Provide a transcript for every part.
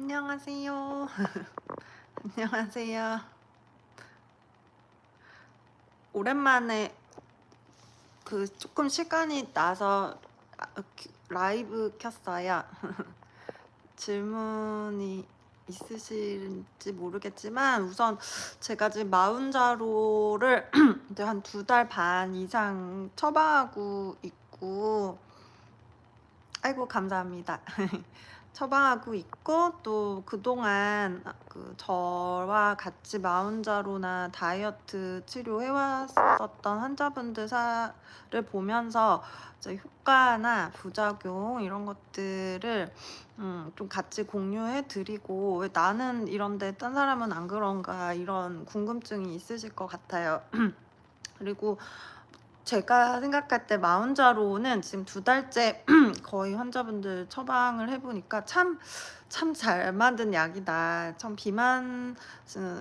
안녕하세요. 안녕하세요. 오랜만에 조금 시간이 나서 라이브 켰어요. 질문이 있으실지 모르겠지만 우선 제가 지금 마운자로를 이제 한 2달 반 이상 처방하고 있고, 아이고 감사합니다. 처방하고 있고, 또 그동안 저와 같이 마운자로나 다이어트 치료해왔었던 환자분들을 보면서 이제 효과나 부작용 이런 것들을 좀 같이 공유해 드리고, 왜 나는 이런데 딴 사람은 안 그런가 이런 궁금증이 있으실 것 같아요. 그리고 제가 생각할 때 마운자로는 지금 2달째 거의 환자분들 처방을 해보니까 참 잘 만든 약이다. 참 비만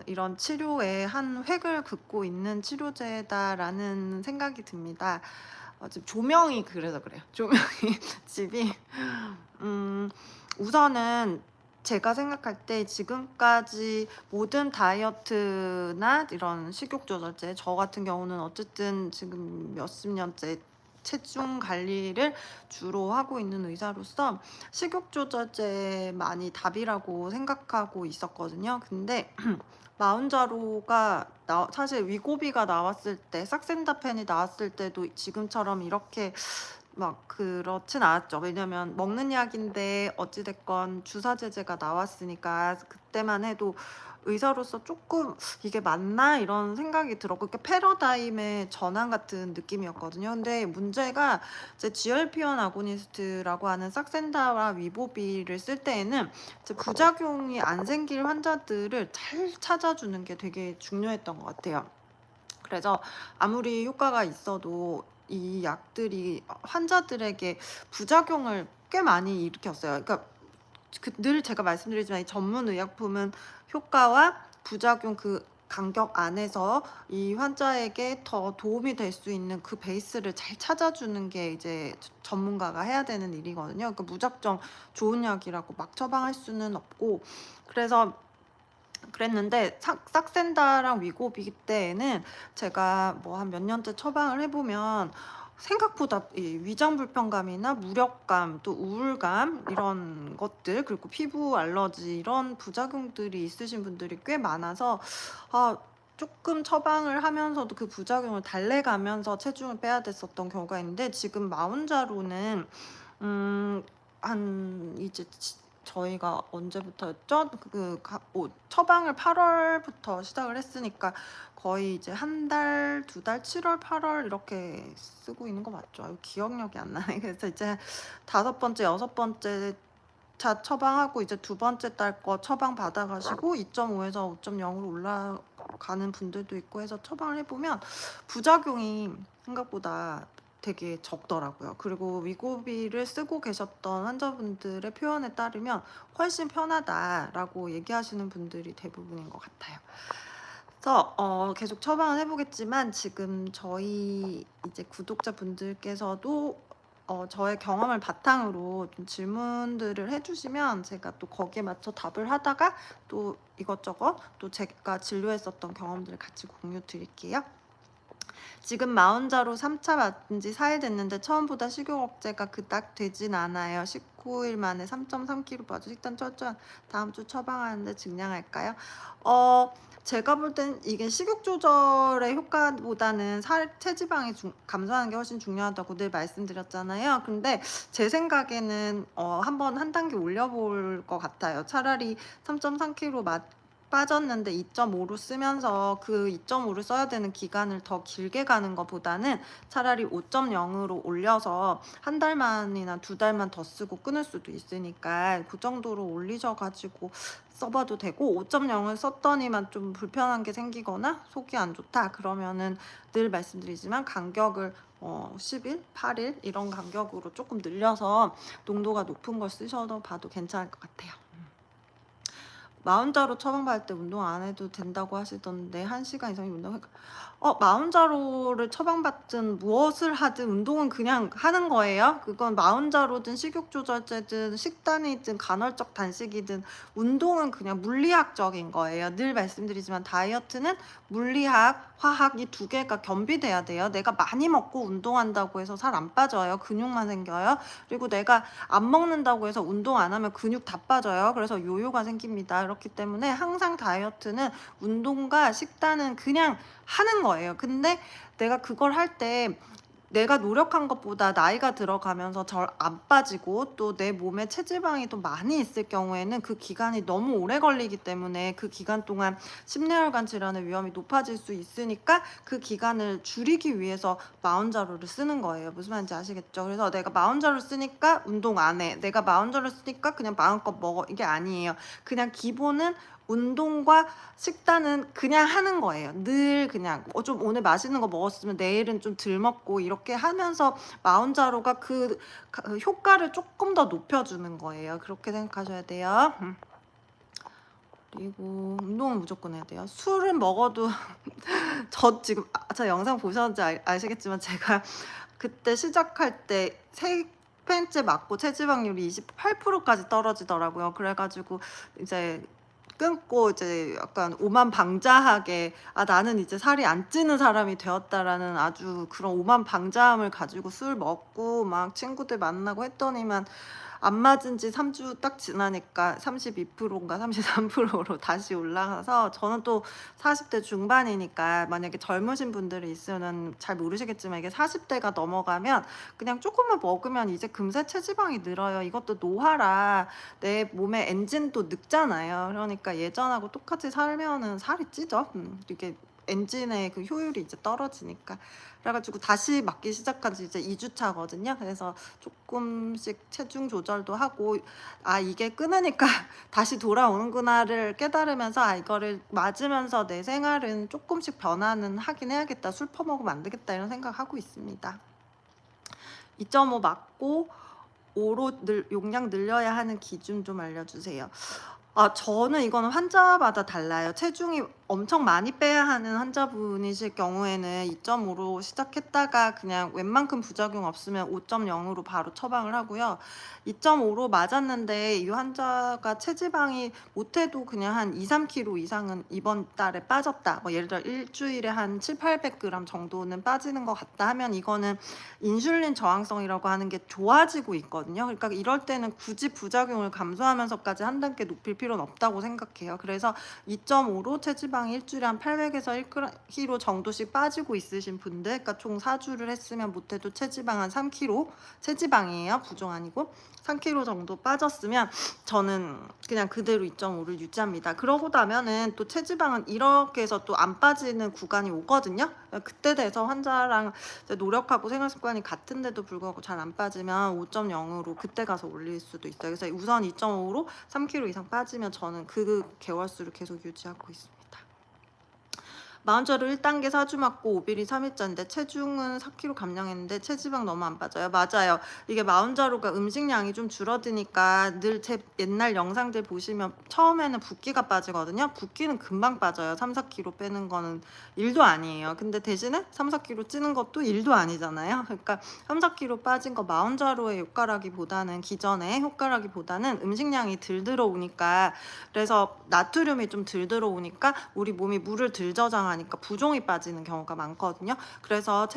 이런 치료에 한 획을 긋고 있는 치료제다라는 생각이 듭니다. 지금 조명이 그래서 그래요. 조명이 집이 음, 우선은 제가 생각할 때 지금까지 모든 다이어트나 이런 식욕 조절제, 저 같은 경우는 어쨌든 지금 몇십 년째 체중 관리를 주로 하고 있는 의사로서 식욕 조절제만이 답이라고 생각하고 있었거든요. 근데 마운자로가 사실 위고비가 나왔을 때, 삭센다펜이 나왔을 때도 지금처럼 이렇게 막 그렇진 않았죠. 왜냐면 먹는 약인데 어찌 됐건 주사 제제가 나왔으니까 그때만 해도 의사로서 조금 '이게 맞나?' 이런 생각이 들었고, 그러니까 패러다임의 전환 같은 느낌이었거든요. 근데 문제가 이제 GLP-1 아고니스트라고 하는 삭센다와 위보비를 쓸 때에는 이제 부작용이 안 생길 환자들을 잘 찾아주는 게 되게 중요했던 것 같아요. 그래서 아무리 효과가 있어도 이 약들이 환자들에게 부작용을 꽤 많이 일으켰어요. 그러니까 늘 제가 말씀드리지만 이 전문 의약품은 효과와 부작용 그 간격 안에서 이 환자에게 더 도움이 될 수 있는 그 베이스를 잘 찾아주는 게 이제 전문가가 해야 되는 일이거든요. 그러니까 무작정 좋은 약이라고 막 처방할 수는 없고, 그래서 그랬는데 삭센다랑 위고비 때에는 제가 뭐 한 몇 년째 처방을 해보면 생각보다 이 위장 불편감이나 무력감, 또 우울감 이런 것들, 그리고 피부 알러지 이런 부작용들이 있으신 분들이 꽤 많아서 조금 처방을 하면서도 그 부작용을 달래가면서 체중을 빼야 됐었던 경우가 있는데, 지금 마운자로는 한 이제 저희가 언제부터였죠? 처방을 8월부터 시작을 했으니까 거의 이제 한 달, 2달, 7월, 8월 이렇게 쓰고 있는 거 맞죠? 아유, 기억력이 안 나네. 그래서 이제 5번째, 6번째 차 처방하고 이제 2번째 달 거 처방 받아가시고 2.5에서 5.0으로 올라가는 분들도 있고 해서 처방을 해보면 부작용이 생각보다 되게 적더라고요. 그리고 위고비를 쓰고 계셨던 환자분들의 표현에 따르면 훨씬 편하다라고 얘기하시는 분들이 대부분인 것 같아요. 그래서 계속 처방을 해보겠지만, 지금 저희 이제 구독자분들께서도 저의 경험을 바탕으로 좀 질문들을 해주시면 제가 또 거기에 맞춰 답을 하다가 또 이것저것 또 제가 진료했었던 경험들을 같이 공유 드릴게요. 지금 마운자로 3차 맞은 지 4일 됐는데 처음보다 식욕 억제가 그닥 되진 않아요. 19일 만에 3.3kg 빠져 식단 철저한 다음 주 처방하는데 증량할까요? 제가 볼 땐 이게 식욕 조절의 효과보다는 체지방이 감소하는 게 훨씬 중요하다고 늘 말씀드렸잖아요. 근데 제 생각에는 한번 한 단계 올려볼 것 같아요. 차라리 3.3kg 빠졌는데 2.5로 쓰면서 그 2.5를 써야 되는 기간을 더 길게 가는 것보다는 차라리 5.0으로 올려서 한 달만이나 2달만 더 쓰고 끊을 수도 있으니까 그 정도로 올리셔가지고 써봐도 되고, 5.0을 썼더니만 좀 불편한 게 생기거나 속이 안 좋다 그러면은 늘 말씀드리지만 간격을 10일, 8일 이런 간격으로 조금 늘려서 농도가 높은 걸 쓰셔도 봐도 괜찮을 것 같아요. 마흔자로 처방받을 때 운동 안 해도 된다고 하시던데 1시간 이상의 운동 마흔자로를 처방받든 무엇을 하든 운동은 그냥 하는 거예요. 그건 마흔자로든 식욕조절제든 식단이든 간헐적 단식이든 운동은 그냥 물리학적인 거예요. 늘 말씀드리지만 다이어트는 물리학, 화학 이 두 개가 겸비돼야 돼요. 내가 많이 먹고 운동한다고 해서 살 안 빠져요. 근육만 생겨요. 그리고 내가 안 먹는다고 해서 운동 안 하면 근육 다 빠져요. 그래서 요요가 생깁니다. 그렇기 때문에 항상 다이어트는 운동과 식단은 그냥 하는 거예요. 근데 내가 그걸 할 때 내가 노력한 것보다 나이가 들어가면서 잘 안 빠지고 또 내 몸에 체지방이 또 많이 있을 경우에는 그 기간이 너무 오래 걸리기 때문에 그 기간 동안 심뇌혈관 질환의 위험이 높아질 수 있으니까 그 기간을 줄이기 위해서 마흔자루를 쓰는 거예요. 무슨 말인지 아시겠죠? 그래서 내가 마흔자루 쓰니까 운동 안 해. 내가 마흔자루 쓰니까 그냥 마음껏 먹어. 이게 아니에요. 그냥 기본은 운동과 식단은 그냥 하는 거예요. 늘 그냥 좀 오늘 맛있는 거 먹었으면 내일은 좀 덜 먹고 이렇게 하면서 마흔자루가 그 효과를 조금 더 높여주는 거예요. 그렇게 생각하셔야 돼요. 그리고 운동은 무조건 해야 돼요. 술은 먹어도 저 지금 저 영상 보셨는지 아시겠지만 제가 그때 시작할 때 3펜째 맞고 체지방률이 28%까지 떨어지더라고요. 그래가지고 이제 끊고 이제 약간 오만방자하게 나는 이제 살이 안 찌는 사람이 되었다라는 아주 그런 오만방자함을 가지고 술 먹고 막 친구들 만나고 했더니만 안 맞은 지 3주 딱 지나니까 32%인가 33%로 다시 올라가서 저는 또 40대 중반이니까 만약에 젊으신 분들이 있으면 잘 모르시겠지만 이게 40대가 넘어가면 그냥 조금만 먹으면 이제 금세 체지방이 늘어요. 이것도 노화라 내 몸의 엔진도 늙잖아요. 그러니까 예전하고 똑같이 살면은 살이 찌죠. 이게 엔진의 그 효율이 이제 떨어지니까. 그래가지고 다시 맞기 시작한 지 이제 2주 차거든요. 그래서 조금씩 체중 조절도 하고 이게 끊으니까 다시 돌아오는구나를 깨달으면서 이거를 맞으면서 내 생활은 조금씩 변화는 하긴 해야겠다. 술 퍼먹으면 안 되겠다 이런 생각하고 있습니다. 2.5 맞고 5로 용량 늘려야 하는 기준 좀 알려주세요. 저는 이거는 환자마다 달라요. 체중이 엄청 많이 빼야 하는 환자분이실 경우에는 2.5로 시작했다가 그냥 웬만큼 부작용 없으면 5.0으로 바로 처방을 하고요. 2.5로 맞았는데 이 환자가 체지방이 못해도 그냥 한 2-3kg 이상은 이번 달에 빠졌다. 뭐 예를 들어 일주일에 한 700-800g 정도는 빠지는 것 같다 하면 이거는 인슐린 저항성이라고 하는 게 좋아지고 있거든요. 그러니까 이럴 때는 굳이 부작용을 감수하면서까지 한 단계 높일 필요는 없다고 생각해요. 그래서 2.5로 체지방이 일주일에 한 800에서 1kg 정도씩 빠지고 있으신 분들, 그러니까 총 4주를 했으면 못해도 체지방 한 3kg, 체지방이에요. 부종 아니고 3kg 정도 빠졌으면 저는 그냥 그대로 2.5를 유지합니다. 그러고 나면은 또 체지방은 이렇게 해서 또 안 빠지는 구간이 오거든요. 그때 돼서 환자랑 노력하고 생활 습관이 같은데도 불구하고 잘 안 빠지면 5.0으로 그때 가서 올릴 수도 있어요. 그래서 우선 2.5로 3kg 이상 빠지면 저는 그 개월수를 계속 유지하고 있습니다. 마흔자루 1단계 4주 맞고 5일이 3일째인데 체중은 4kg 감량했는데 체지방 너무 안 빠져요. 맞아요. 이게 마흔자루가 음식량이 좀 줄어드니까 늘 제 옛날 영상들 보시면 처음에는 붓기가 빠지거든요. 붓기는 금방 빠져요. 3-4kg 빼는 거는 일도 아니에요. 근데 대신에 3-4kg 찌는 것도 일도 아니잖아요. 그러니까 3-4kg 빠진 거 마흔자루의 효과라기보다는 기존의 효과라기보다는 음식량이 덜 들어오니까 그래서 나트륨이 좀 덜 들어오니까 우리 몸이 물을 덜 저장하니까 부종이 빠지는 경우가 많거든요. 그래서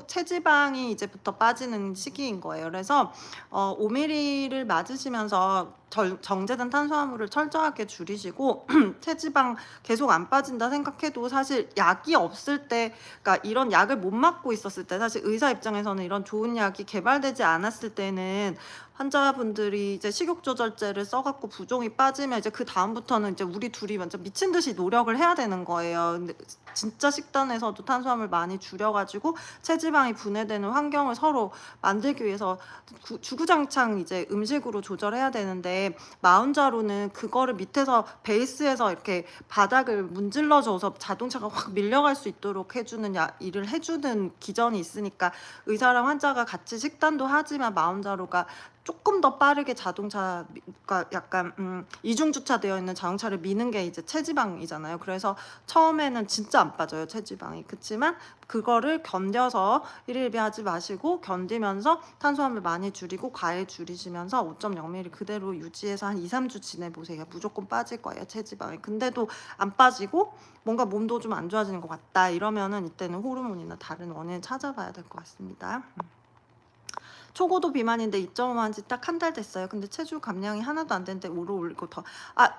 체지방이 이제부터 빠지는 시기인 거예요. 그래서 5ml를 맞으시면서 정제된 탄수화물을 철저하게 줄이시고 체지방 계속 안 빠진다 생각해도 사실 약이 없을 때, 그러니까 이런 약을 못 맞고 있었을 때, 사실 의사 입장에서는 이런 좋은 약이 개발되지 않았을 때는 환자분들이 이제 식욕조절제를 써갖고 부종이 빠지면 이제 그 다음부터는 이제 우리 둘이 완전 미친 듯이 노력을 해야 되는 거예요. 근데 진짜 식단에서도 탄수화물 많이 줄여가지고 체지방이 분해되는 환경을 서로 만들기 위해서 주구장창 이제 음식으로 조절해야 되는데 마흔자루는 그거를 밑에서 베이스에서 이렇게 바닥을 문질러줘서 자동차가 확 밀려갈 수 있도록 해주는 일을 해주는 기전이 있으니까 의사랑 환자가 같이 식단도 하지만 마흔자루가 조금 더 빠르게 그러니까 약간 이중 주차되어 있는 자동차를 미는 게 이제 체지방이잖아요. 그래서 처음에는 진짜 안 빠져요, 체지방이. 그치만 그거를 견뎌서 일일비하지 마시고 견디면서 탄수화물 많이 줄이고 과일 줄이시면서 5.0ml 그대로 유지해서 한 2, 3주 지내보세요. 무조건 빠질 거예요, 체지방이. 근데도 안 빠지고 뭔가 몸도 좀 안 좋아지는 것 같다 이러면은 이때는 호르몬이나 다른 원인을 찾아봐야 될 것 같습니다. 초고도 비만인데 2.5 한 지 딱 한 달 됐어요. 근데 체중 감량이 하나도 안 되는데 5로 올리고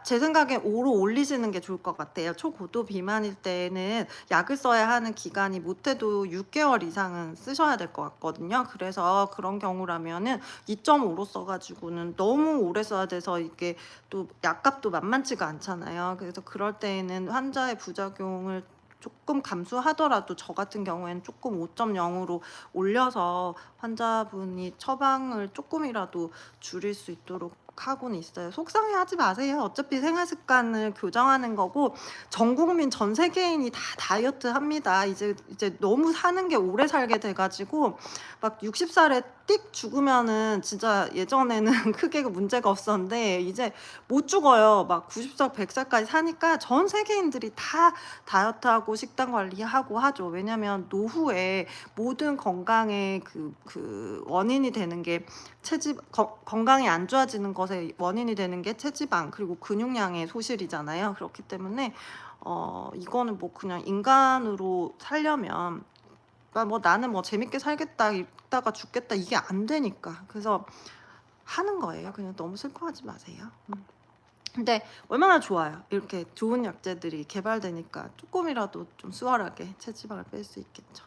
제 생각엔 5로 올리시는 게 좋을 것 같아요. 초고도 비만일 때는 약을 써야 하는 기간이 못해도 6개월 이상은 쓰셔야 될 것 같거든요. 그래서 그런 경우라면은 2.5로 써가지고는 너무 오래 써야 돼서 이게 또 약값도 만만치가 않잖아요. 그래서 그럴 때에는 환자의 부작용을 조금 감수하더라도 저 같은 경우에는 조금 5.0으로 올려서 환자분이 처방을 조금이라도 줄일 수 있도록 하고는 있어요. 속상해하지 마세요. 어차피 생활 습관을 교정하는 거고 전 국민 전 세계인이 다 다이어트 합니다. 이제 너무 사는 게 오래 살게 돼가지고 막 60살에 띡 죽으면은 진짜 예전에는 크게 문제가 없었는데 이제 못 죽어요. 막 90살, 100살까지 사니까 전 세계인들이 다 다이어트하고 식단 관리하고 하죠. 왜냐면 노후에 모든 건강의 그 원인이 되는 게 건강이 안 좋아지는 것의 원인이 되는 게 체지방 그리고 근육량의 소실이잖아요. 그렇기 때문에 이거는 뭐 그냥 인간으로 살려면 뭐 나는 뭐 재밌게 살겠다 이따가 죽겠다 이게 안 되니까 그래서 하는 거예요. 그냥 너무 슬퍼하지 마세요. 근데 얼마나 좋아요. 이렇게 좋은 약재들이 개발되니까 조금이라도 좀 수월하게 체지방을 뺄 수 있겠죠.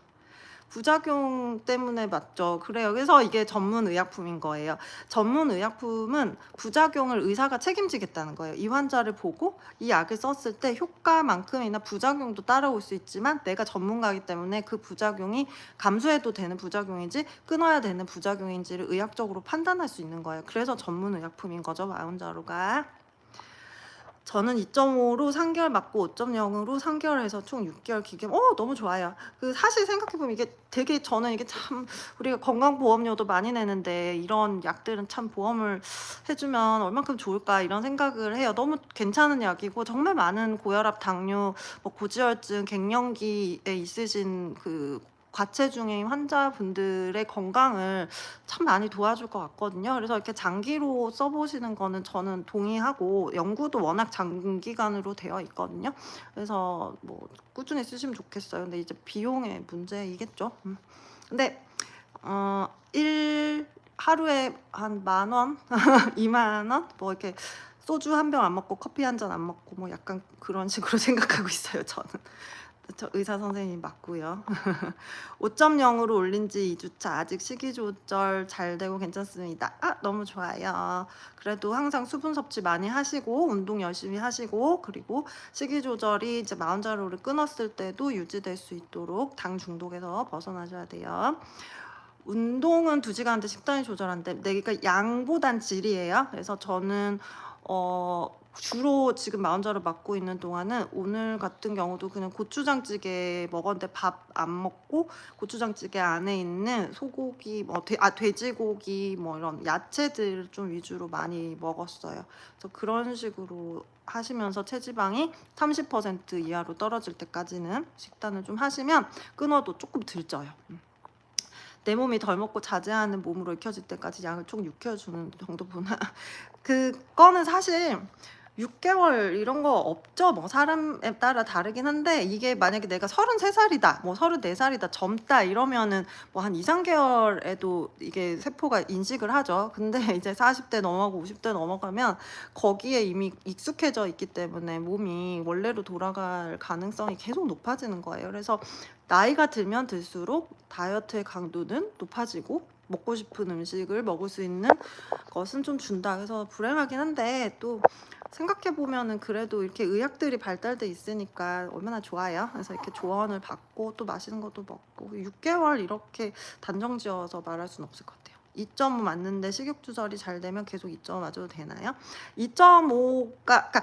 부작용 때문에 맞죠. 그래요. 그래서 이게 전문 의약품인 거예요. 전문 의약품은 부작용을 의사가 책임지겠다는 거예요. 이 환자를 보고 이 약을 썼을 때 효과만큼이나 부작용도 따라올 수 있지만 내가 전문가이기 때문에 그 부작용이 감수해도 되는 부작용인지 끊어야 되는 부작용인지를 의학적으로 판단할 수 있는 거예요. 그래서 전문 의약품인 거죠. 마운자로가. 저는 2.5로 3개월 맞고 5.0으로 3개월 해서 총 6개월 기간. 너무 좋아요. 그 사실 생각해보면 이게 되게 저는 이게 참 우리가 건강보험료도 많이 내는데 이런 약들은 참 보험을 해주면 얼만큼 좋을까 이런 생각을 해요. 너무 괜찮은 약이고 정말 많은 고혈압, 당뇨, 뭐 고지혈증, 갱년기에 있으신 그 과체중인 환자분들의 건강을 참 많이 도와줄 것 같거든요. 그래서 이렇게 장기로 써보시는 거는 저는 동의하고 연구도 워낙 장기간으로 되어 있거든요. 그래서 뭐 꾸준히 쓰시면 좋겠어요. 근데 이제 비용의 문제이겠죠. 근데 하루에 한 10,000원, 20,000원 뭐 이렇게 소주 한 병 안 먹고 커피 한 잔 안 먹고 뭐 약간 그런 식으로 생각하고 있어요. 저는. 저 의사 선생님 맞고요. 5.0으로 올린 지 2주차 아직 식이 조절 잘 되고 괜찮습니다. 너무 좋아요. 그래도 항상 수분 섭취 많이 하시고 운동 열심히 하시고 그리고 식이 조절이 이제 마운자로를 끊었을 때도 유지될 수 있도록 당 중독에서 벗어나셔야 돼요. 운동은 2시간인데 식단이 조절한데 내가 양보단 질이에요. 그래서 저는 주로 지금 마운자를 맡고 있는 동안은 오늘 같은 경우도 그냥 고추장찌개 먹었는데 밥 안 먹고 고추장찌개 안에 있는 소고기 돼지고기 뭐 이런 야채들 좀 위주로 많이 먹었어요. 그래서 그런 식으로 하시면서 체지방이 30% 이하로 떨어질 때까지는 식단을 좀 하시면 끊어도 조금 덜 쪄요. 내 몸이 덜 먹고 자제하는 몸으로 익혀질 때까지 약을 총 6개월 주는 정도구나. 그거는 사실 6개월 이런 거 없죠. 뭐 사람에 따라 다르긴 한데 이게 만약에 내가 33살이다, 뭐 34살이다, 젊다 이러면은 뭐 한 2, 3개월에도 이게 세포가 인식을 하죠. 근데 이제 40대 넘어가고 50대 넘어가면 거기에 이미 익숙해져 있기 때문에 몸이 원래로 돌아갈 가능성이 계속 높아지는 거예요. 그래서 나이가 들면 들수록 다이어트의 강도는 높아지고 먹고 싶은 음식을 먹을 수 있는 것은 좀 준다. 그래서 불행하긴 한데 또 생각해보면은 그래도 이렇게 의학들이 발달돼 있으니까 얼마나 좋아요. 그래서 이렇게 조언을 받고 또 맛있는 것도 먹고 6개월 이렇게 단정지어서 말할 수는 없을 것 같아요. 2.5 맞는데 식욕 조절이 잘 되면 계속 2.5 맞아도 되나요? 2.5가 그러니까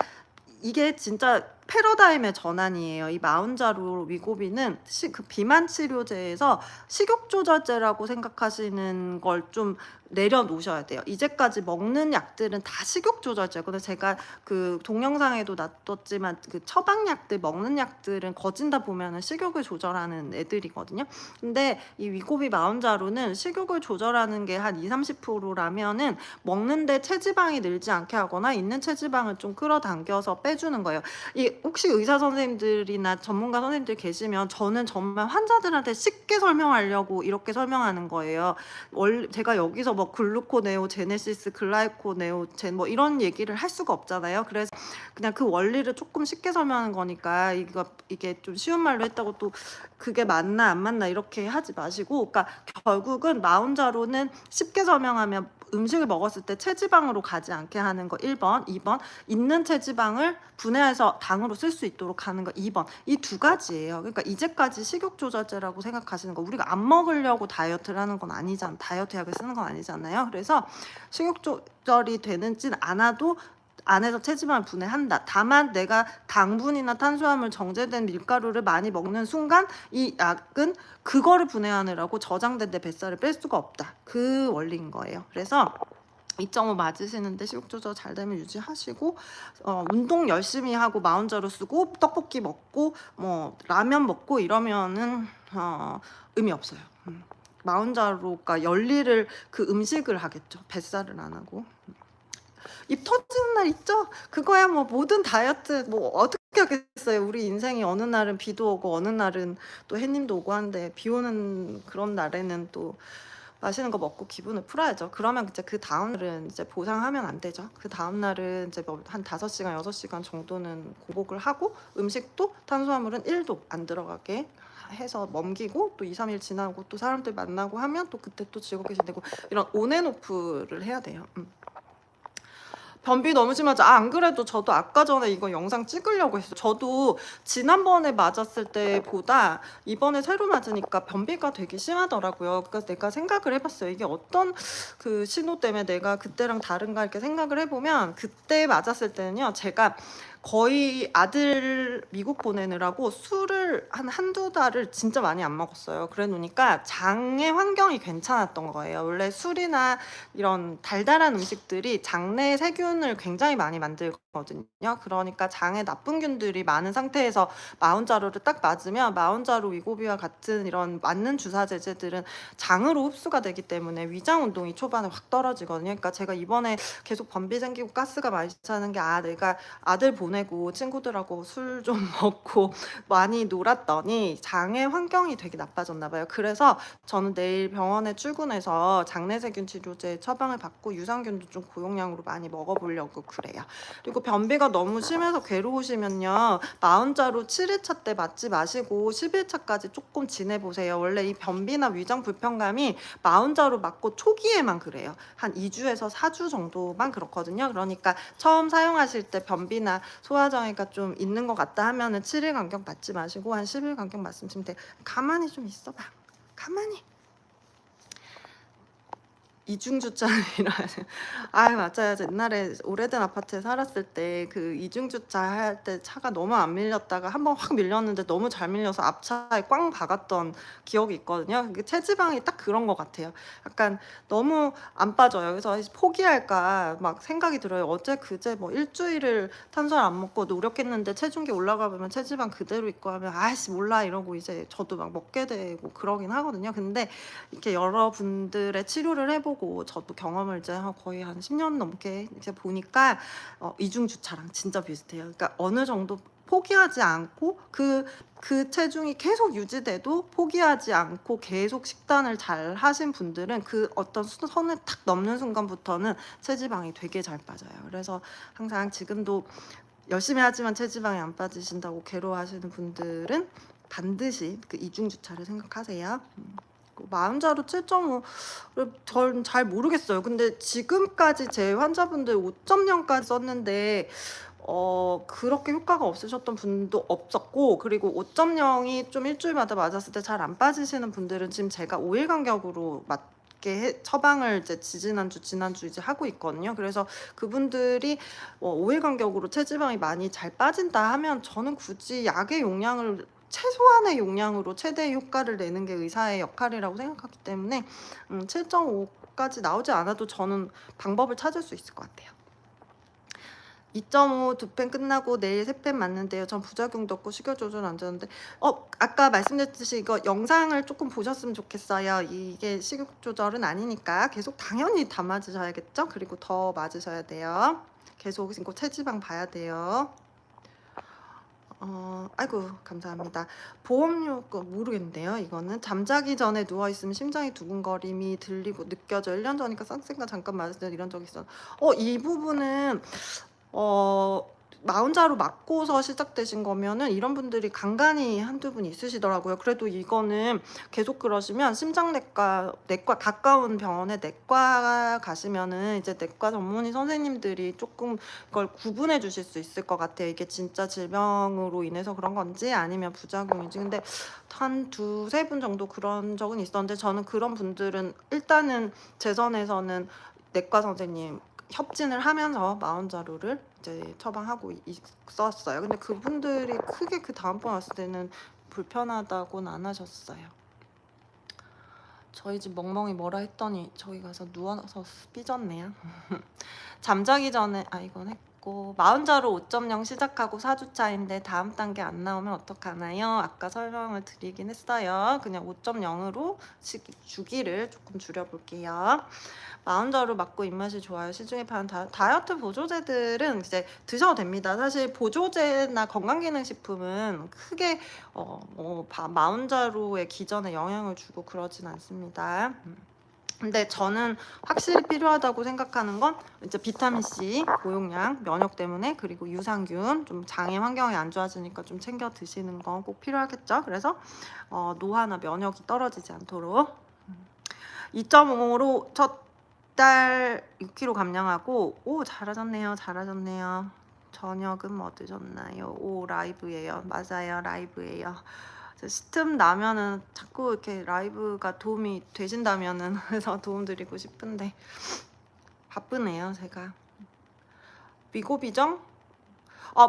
이게 진짜 패러다임의 전환이에요. 이 마운자로 위고비는 그 비만 치료제에서 식욕 조절제라고 생각하시는 걸 좀 내려놓으셔야 돼요. 이제까지 먹는 약들은 다 식욕 조절제거든요. 제가 그 동영상에도 놔뒀지만 그 처방약들, 먹는 약들은 거진다 보면은 식욕을 조절하는 애들이거든요. 근데 이 위고비 마운자로는 식욕을 조절하는 게 한 20-30%라면은 먹는데 체지방이 늘지 않게 하거나 있는 체지방을 좀 끌어당겨서 빼주는 거예요. 이 혹시 의사 선생님들이나 전문가 선생님들 계시면 저는 정말 환자들한테 쉽게 설명하려고 이렇게 설명하는 거예요. 제가 여기서 뭐 글루코네오 제네시스 글라이코네오젠 뭐 이런 얘기를 할 수가 없잖아요. 그래서 그냥 그 원리를 조금 쉽게 설명하는 거니까 이게 좀 쉬운 말로 했다고 또 그게 맞나 안 맞나 이렇게 하지 마시고, 그러니까 결국은 마운자로는 쉽게 설명하면 음식을 먹었을 때 체지방으로 가지 않게 하는 거 1번, 2번 있는 체지방을 분해해서 당으로 쓸 수 있도록 하는 거 2번. 이 두 가지예요. 그러니까 이제까지 식욕 조절제라고 생각하시는 거, 우리가 안 먹으려고 다이어트를 하는 건 아니잖아. 다이어트 약을 쓰는 건 아니잖아요. 그래서 식욕 조절이 되는지는 않아도 안에서 체지방을 분해한다. 다만 내가 당분이나 탄수화물, 정제된 밀가루를 많이 먹는 순간 이 약은 그거를 분해하느라고 저장된 내 뱃살을 뺄 수가 없다. 그 원리인 거예요. 그래서 2.5 맞으시는데 식욕 조절 잘 되면 유지하시고, 운동 열심히 하고 마운자로 쓰고 떡볶이 먹고 뭐 라면 먹고 이러면은 의미 없어요. 마운자로가 열리를 그 음식을 하겠죠. 뱃살을 안 하고. 입 터지는 날 있죠? 그거야 뭐 모든 다이어트 뭐 어떻게 하겠어요. 우리 인생이 어느 날은 비도 오고 어느 날은 또 해님도 오고 한데, 비 오는 그런 날에는 또 맛있는 거 먹고 기분을 풀어야죠. 그러면 이제 그 다음 날은 이제 보상하면 안 되죠. 그 다음 날은 이제 뭐한 5시간, 6시간 정도는 공복을 하고 음식도 탄수화물은 1도 안 들어가게 해서 멈기고, 또 2, 3일 지나고 또 사람들 만나고 하면 또 그때 또 즐겁게 지내고, 이런 온앤오프를 해야 돼요. 변비 너무 심하죠. 안 그래도 저도 아까 전에 이거 영상 찍으려고 했어요. 저도 지난번에 맞았을 때보다 이번에 새로 맞으니까 변비가 되게 심하더라고요. 그래서 내가 생각을 해봤어요. 이게 어떤 그 신호 때문에 내가 그때랑 다른가 이렇게 생각을 해보면, 그때 맞았을 때는요, 제가 거의 아들 미국 보내느라고 술을 한두 달을 진짜 많이 안 먹었어요. 그래 놓으니까 장의 환경이 괜찮았던 거예요. 원래 술이나 이런 달달한 음식들이 장내 세균을 굉장히 많이 만들거든요. 그러니까 장에 나쁜 균들이 많은 상태에서 마운자로를 딱 맞으면, 마운자로 위고비와 같은 이런 맞는 주사 제제들은 장으로 흡수가 되기 때문에 위장 운동이 초반에 확 떨어지거든요. 그러니까 제가 이번에 계속 변비 생기고 가스가 많이 차는 게, 내가 아들 보내고 친구들하고 술 좀 먹고 많이 놀았더니 장의 환경이 되게 나빠졌나 봐요. 그래서 저는 내일 병원에 출근해서 장내세균 치료제 처방을 받고 유산균도 좀 고용량으로 많이 먹어보려고 그래요. 그리고 변비가 너무 심해서 괴로우시면요, 마운자로 7일차 때 맞지 마시고 10일차까지 조금 지내보세요. 원래 이 변비나 위장 불편감이 마운자로 맞고 초기에만 그래요. 한 2주에서 4주 정도만 그렇거든요. 그러니까 처음 사용하실 때 변비나 소화장애가 좀 있는 것 같다 하면은 7일 간격 맞지 마시고 한 10일 간격 맞으시면 돼. 가만히 좀 있어봐. 가만히. 이중주차이라 맞아요. 옛날에 오래된 아파트에 살았을 때 그 이중주차 할 때 차가 너무 안 밀렸다가 한번 확 밀렸는데 너무 잘 밀려서 앞차에 꽝 박았던 기억이 있거든요. 그 체지방이 딱 그런 것 같아요. 약간 너무 안 빠져요. 그래서 포기할까 막 생각이 들어요. 어제 그제 뭐 일주일을 탄수화물 안 먹고 노력했는데 체중계 올라가 보면 체지방 그대로 있고 하면 아이씨 몰라 이러고 이제 저도 막 먹게 되고 그러긴 하거든요. 근데 이렇게 여러분들의 치료를 해보고 저도 경험을 이제 거의 한 10년 넘게 이제 보니까 이중주차랑 진짜 비슷해요. 그러니까 어느 정도 포기하지 않고 그 체중이 계속 유지돼도 포기하지 않고 계속 식단을 잘 하신 분들은 그 어떤 선을 탁 넘는 순간부터는 체지방이 되게 잘 빠져요. 그래서 항상 지금도 열심히 하지만 체지방이 안 빠지신다고 괴로워하시는 분들은 반드시 그 이중주차를 생각하세요. 마흔자루 7.5를 전 잘 모르겠어요. 근데 지금까지 제 환자분들 5.0까지 썼는데 그렇게 효과가 없으셨던 분도 없었고, 그리고 5.0이 좀 일주일마다 맞았을 때 잘 안 빠지시는 분들은 지금 제가 5일 간격으로 맞게 이렇게 처방을 이제 지난주 이제 하고 있거든요. 그래서 그분들이 5일 간격으로 체지방이 많이 잘 빠진다 하면 저는 굳이 약의 용량을 최소한의 용량으로 최대의 효과를 내는 게 의사의 역할이라고 생각하기 때문에 7.5까지 나오지 않아도 저는 방법을 찾을 수 있을 것 같아요. 2.5 두 펜 끝나고 내일 3펜 맞는데요. 전 부작용도 없고 식욕 조절 안 되는데 아까 말씀드렸듯이 이거 영상을 조금 보셨으면 좋겠어요. 이게 식욕 조절은 아니니까 계속 당연히 다 맞으셔야겠죠. 그리고 더 맞으셔야 돼요. 계속 이거 체지방 봐야 돼요. 아이고 감사합니다. 보험료 거 모르겠는데요. 이거는 잠자기 전에 누워있으면 심장이 두근거림이 들리고 느껴져. 1년 전이니까 쌍생가 잠깐 맞을 때 이런 적 있어. 이 부분은 마흔자로 맞고서 시작되신 거면은 이런 분들이 간간히 한두 분 있으시더라고요. 그래도 이거는 계속 그러시면 심장내과 가까운 병원에 내과 가시면은 이제 내과 전문의 선생님들이 조금 그걸 구분해 주실 수 있을 것 같아요. 이게 진짜 질병으로 인해서 그런 건지 아니면 부작용인지. 근데 한 두세 분 정도 그런 적은 있었는데 저는 그런 분들은 일단은 제 선에서는 내과 선생님 협진을 하면서 마흔자루를 이제 처방하고 있었어요. 근데 그분들이 크게 그 다음번 왔을 때는 불편하다고는 안 하셨어요. 저희 집 멍멍이 뭐라 했더니 저기 가서 누워서 삐졌네요. 잠자기 전에 이건 했고 마흔자루 5.0 시작하고 4주 차인데 다음 단계 안 나오면 어떡하나요? 아까 설명을 드리긴 했어요. 그냥 5.0으로 주기를 조금 줄여볼게요. 마흔자루 맞고 입맛이 좋아요. 시중에 파는 다이어트 보조제들은 이제 드셔도 됩니다. 사실 보조제나 건강기능식품은 크게 마흔자루의 기전에 영향을 주고 그러진 않습니다. 근데 저는 확실히 필요하다고 생각하는 건 이제 비타민C 고용량, 면역 때문에, 그리고 유산균, 좀 장애 환경이 안 좋아지니까 좀 챙겨 드시는 건 꼭 필요하겠죠. 그래서 노화나 면역이 떨어지지 않도록 2.5로 첫 달 6kg 감량하고 잘하셨네요. 저녁은 뭐 드셨나요? 라이브예요. 맞아요, 라이브예요. 시틈 나면은 자꾸 이렇게 라이브가 도움이 되신다면은 해서 도움 드리고 싶은데 바쁘네요, 제가. 미고비정?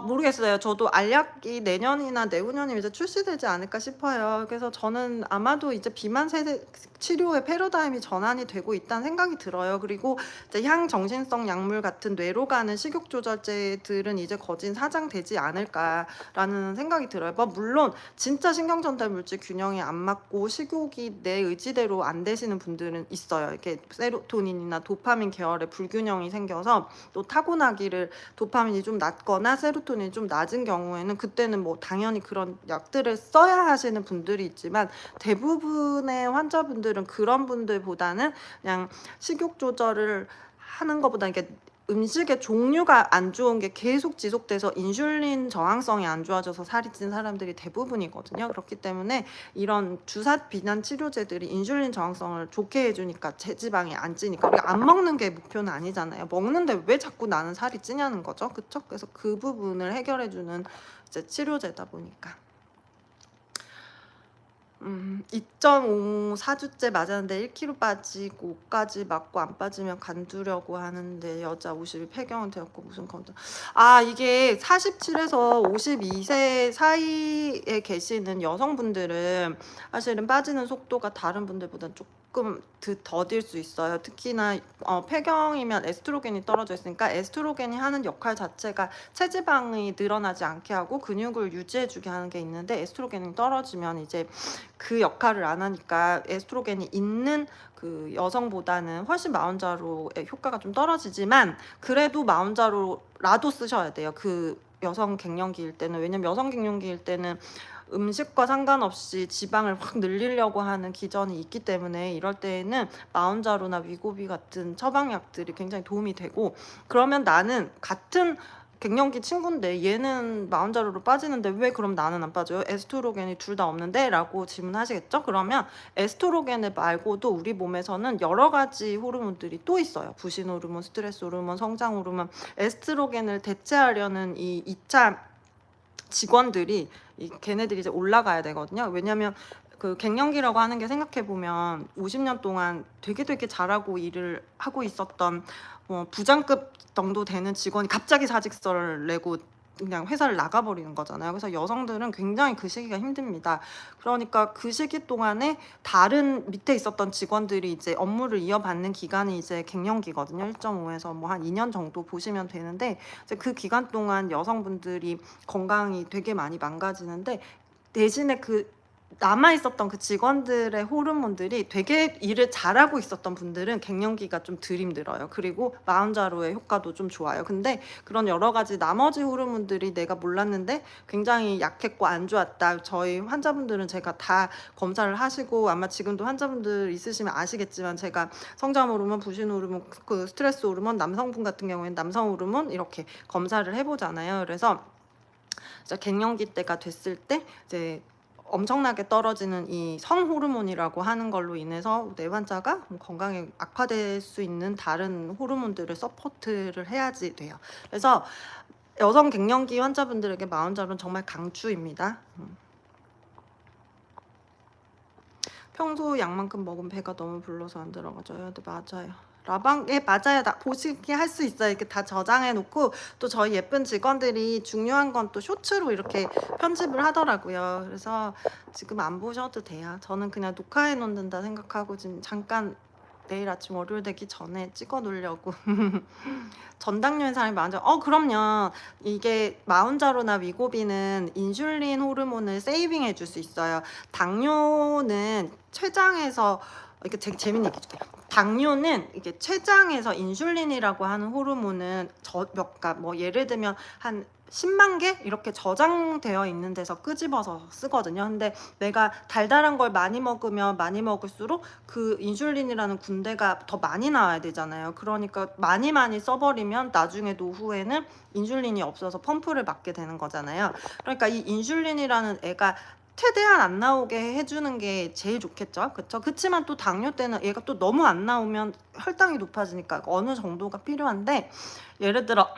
모르겠어요. 저도 알약이 내년이나 내후년이면 이제 출시되지 않을까 싶어요. 그래서 저는 아마도 이제 비만 세대 치료의 패러다임이 전환이 되고 있다는 생각이 들어요. 그리고 이제 향정신성 약물 같은 뇌로 가는 식욕 조절제들은 이제 거진 사장되지 않을까라는 생각이 들어요. 물론 진짜 신경 전달 물질 균형이 안 맞고 식욕이 내 의지대로 안 되시는 분들은 있어요. 이렇게 세로토닌이나 도파민 계열의 불균형이 생겨서 또 타고나기를 도파민이 좀 낮거나 세로토닌이 좀 낮은 경우에는 그때는 뭐 당연히 그런 약들을 써야 하시는 분들이 있지만 대부분의 환자분들은 그런 분들보다는 그냥 식욕 조절을 하는 것보다 이게 음식의 종류가 안 좋은 게 계속 지속돼서 인슐린 저항성이 안 좋아져서 살이 찐 사람들이 대부분이거든요. 그렇기 때문에 이런 주사 비만 치료제들이 인슐린 저항성을 좋게 해주니까 체지방이 안 찌니까 우리가 안 먹는 게 목표는 아니잖아요. 먹는데 왜 자꾸 나는 살이 찌냐는 거죠. 그쵸? 그래서 그 부분을 해결해주는 이제 치료제다 보니까. 2.5 4주째 맞았는데 1kg 빠지고 5까지 맞고 안 빠지면 관두려고 하는데 여자 50이 폐경은 되었고 무슨 검사 이게 47에서 52세 사이에 계시는 여성분들은 사실은 빠지는 속도가 다른 분들보다 조금 더딜 수 있어요. 특히나 폐경이면 에스트로겐이 떨어져 있으니까 에스트로겐이 하는 역할 자체가 체지방이 늘어나지 않게 하고 근육을 유지해주게 하는 게 있는데 에스트로겐이 떨어지면 이제 그 역할을 안 하니까 에스트로겐이 있는 그 여성보다는 훨씬 마흔자루의 효과가 좀 떨어지지만 그래도 마흔자루라도 쓰셔야 돼요. 그 여성 갱년기일 때는. 왜냐면 여성 갱년기일 때는 음식과 상관없이 지방을 확 늘리려고 하는 기전이 있기 때문에 이럴 때에는 마흔자루나 위고비 같은 처방약들이 굉장히 도움이 되고, 그러면 나는 같은 갱년기 친구인데 얘는 마흔자루로 빠지는데 왜 그럼 나는 안 빠져요? 에스트로겐이 둘 다 없는데? 라고 질문하시겠죠? 그러면 에스트로겐을 말고도 우리 몸에서는 여러 가지 호르몬들이 또 있어요. 부신 호르몬, 스트레스 호르몬, 성장 호르몬. 에스트로겐을 대체하려는 이 2차 직원들이 걔네들이 이제 올라가야 되거든요. 왜냐면 그 갱년기라고 하는 게 생각해 보면 50년 동안 되게 잘하고 일을 하고 있었던 부장급 정도 되는 직원이 갑자기 사직서를 내고 그냥 회사를 나가버리는 거잖아요. 그래서 여성들은 굉장히 그 시기가 힘듭니다. 그러니까 그 시기 동안에 다른 밑에 있었던 직원들이 이제 업무를 이어받는 기간이 이제 갱년기거든요. 1.5에서 뭐 한 2년 정도 보시면 되는데, 이제 그 기간 동안 여성분들이 건강이 되게 많이 망가지는데, 대신에 그 남아 있었던 그 직원들의 호르몬들이 되게 일을 잘하고 있었던 분들은 갱년기가 좀 덜 힘들어요. 그리고 마흔자로의 효과도 좀 좋아요. 근데 그런 여러 가지 나머지 호르몬들이 내가 몰랐는데 굉장히 약했고 안 좋았다. 저희 환자분들은 제가 다 검사를 하시고, 아마 지금도 환자분들 있으시면 아시겠지만, 제가 성장 호르몬, 부신 호르몬, 그 스트레스 호르몬, 남성분 같은 경우에는 남성 호르몬 이렇게 검사를 해보잖아요. 그래서 이제 갱년기 때가 됐을 때 이제 엄청나게 떨어지는 이 성호르몬이라고 하는 걸로 인해서 내 환자가 건강에 악화될 수 있는 다른 호르몬들을 서포트를 해야지 돼요. 그래서 여성 갱년기 환자분들에게 마흔자로는 정말 강추입니다. 평소 약만큼 먹으면 배가 너무 불러서 안 들어가져요. 네, 맞아요. 라방에 맞아요. 다 보시게 할 수 있어요. 이렇게 다 저장해 놓고, 또 저희 예쁜 직원들이 중요한 건 또 쇼츠로 이렇게 편집을 하더라고요. 그래서 지금 안 보셔도 돼요. 저는 그냥 녹화해 놓는다 생각하고 지금 잠깐 내일 아침 월요일 되기 전에 찍어 놓으려고. 전당뇨인 사람이 많죠. 그럼요. 이게 마흔자로나 위고비는 인슐린 호르몬을 세이빙해 줄 수 있어요. 당뇨는 췌장에서, 이게 되게 재밌는 얘기 줄게요. 당뇨는 이게 췌장에서 인슐린이라고 하는 호르몬은 뭐 예를 들면 한 10만 개 이렇게 저장되어 있는 데서 끄집어서 쓰거든요. 근데 내가 달달한 걸 많이 먹으면 많이 먹을수록 그 인슐린이라는 군대가 더 많이 나와야 되잖아요. 그러니까 많이 써버리면 나중에 노후에는 인슐린이 없어서 펌프를 맞게 되는 거잖아요. 그러니까 이 인슐린이라는 애가 최대한 안 나오게 해주는 게 제일 좋겠죠. 그쵸? 그치만 또 당뇨 때는 얘가 또 너무 안 나오면 혈당이 높아지니까 어느 정도가 필요한데, 예를 들어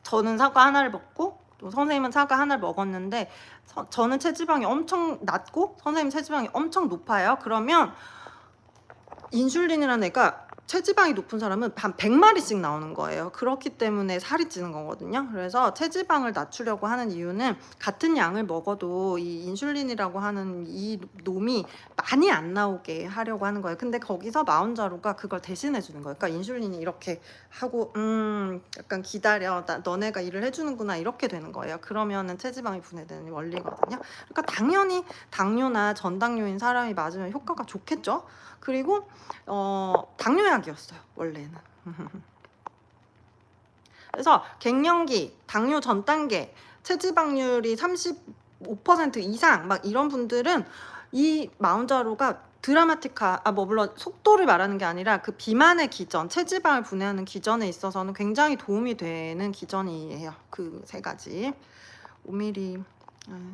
저는 사과 하나를 먹고 또 선생님은 사과 하나를 먹었는데, 저는 체지방이 엄청 낮고 선생님 체지방이 엄청 높아요. 그러면 인슐린이라는 애가 체지방이 높은 사람은 한 100마리씩 나오는 거예요. 그렇기 때문에 살이 찌는 거거든요. 그래서 체지방을 낮추려고 하는 이유는 같은 양을 먹어도 이 인슐린이라고 하는 이 놈이 많이 안 나오게 하려고 하는 거예요. 근데 거기서 마흔자로가 그걸 대신해 주는 거예요. 그러니까 인슐린이 이렇게 하고 약간 기다려, 너네가 일을 해주는구나, 이렇게 되는 거예요. 그러면은 체지방이 분해되는 원리거든요. 그러니까 당연히 당뇨나 전당뇨인 사람이 맞으면 효과가 좋겠죠. 그리고 당뇨약이었어요 원래는. 그래서 갱년기, 당뇨 전 단계, 체지방률이 35% 이상 막 이런 분들은 이 마흔자로가 물론 속도를 말하는 게 아니라 그 비만의 기전, 체지방을 분해하는 기전에 있어서는 굉장히 도움이 되는 기전이에요. 그 세 가지. 5mm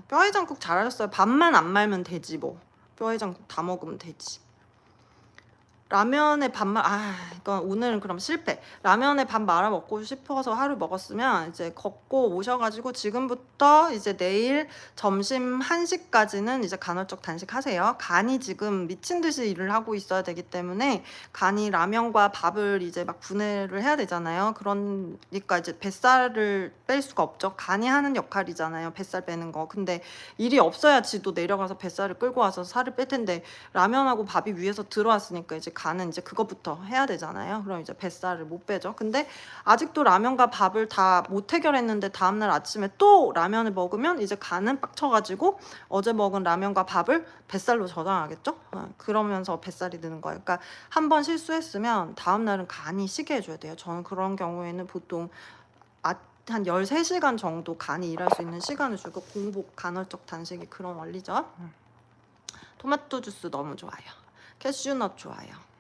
뼈해장국 잘하셨어요. 밥만 안 말면 되지 뭐. 뼈해장국 다 먹으면 되지. 라면에 이건 오늘은 그럼 실패. 라면에 밥 말아 먹고 싶어서 하루 먹었으면 이제 걷고 오셔가지고 지금부터 이제 내일 점심 1시까지는 이제 간헐적 단식하세요. 간이 지금 미친 듯이 일을 하고 있어야 되기 때문에 간이 라면과 밥을 이제 막 분해를 해야 되잖아요. 그러니까 이제 뱃살을 뺄 수가 없죠. 간이 하는 역할이잖아요. 뱃살 빼는 거. 근데 일이 없어야 지도 내려가서 뱃살을 끌고 와서 살을 뺄 텐데, 라면하고 밥이 위에서 들어왔으니까 이제 간은 이제 그것부터 해야 되잖아요. 그럼 이제 뱃살을 못 빼죠. 근데 아직도 라면과 밥을 다 못 해결했는데 다음날 아침에 또 라면을 먹으면 이제 간은 빡쳐가지고 어제 먹은 라면과 밥을 뱃살로 저장하겠죠. 그러면서 뱃살이 느는 거예요. 그러니까 한 번 실수했으면 다음날은 간이 쉬게 해줘야 돼요. 저는 그런 경우에는 보통 한 13시간 정도 간이 일할 수 있는 시간을 주고, 공복 간헐적 단식이 그런 원리죠. 토마토 주스 너무 좋아요. 캐슈넛 좋아요.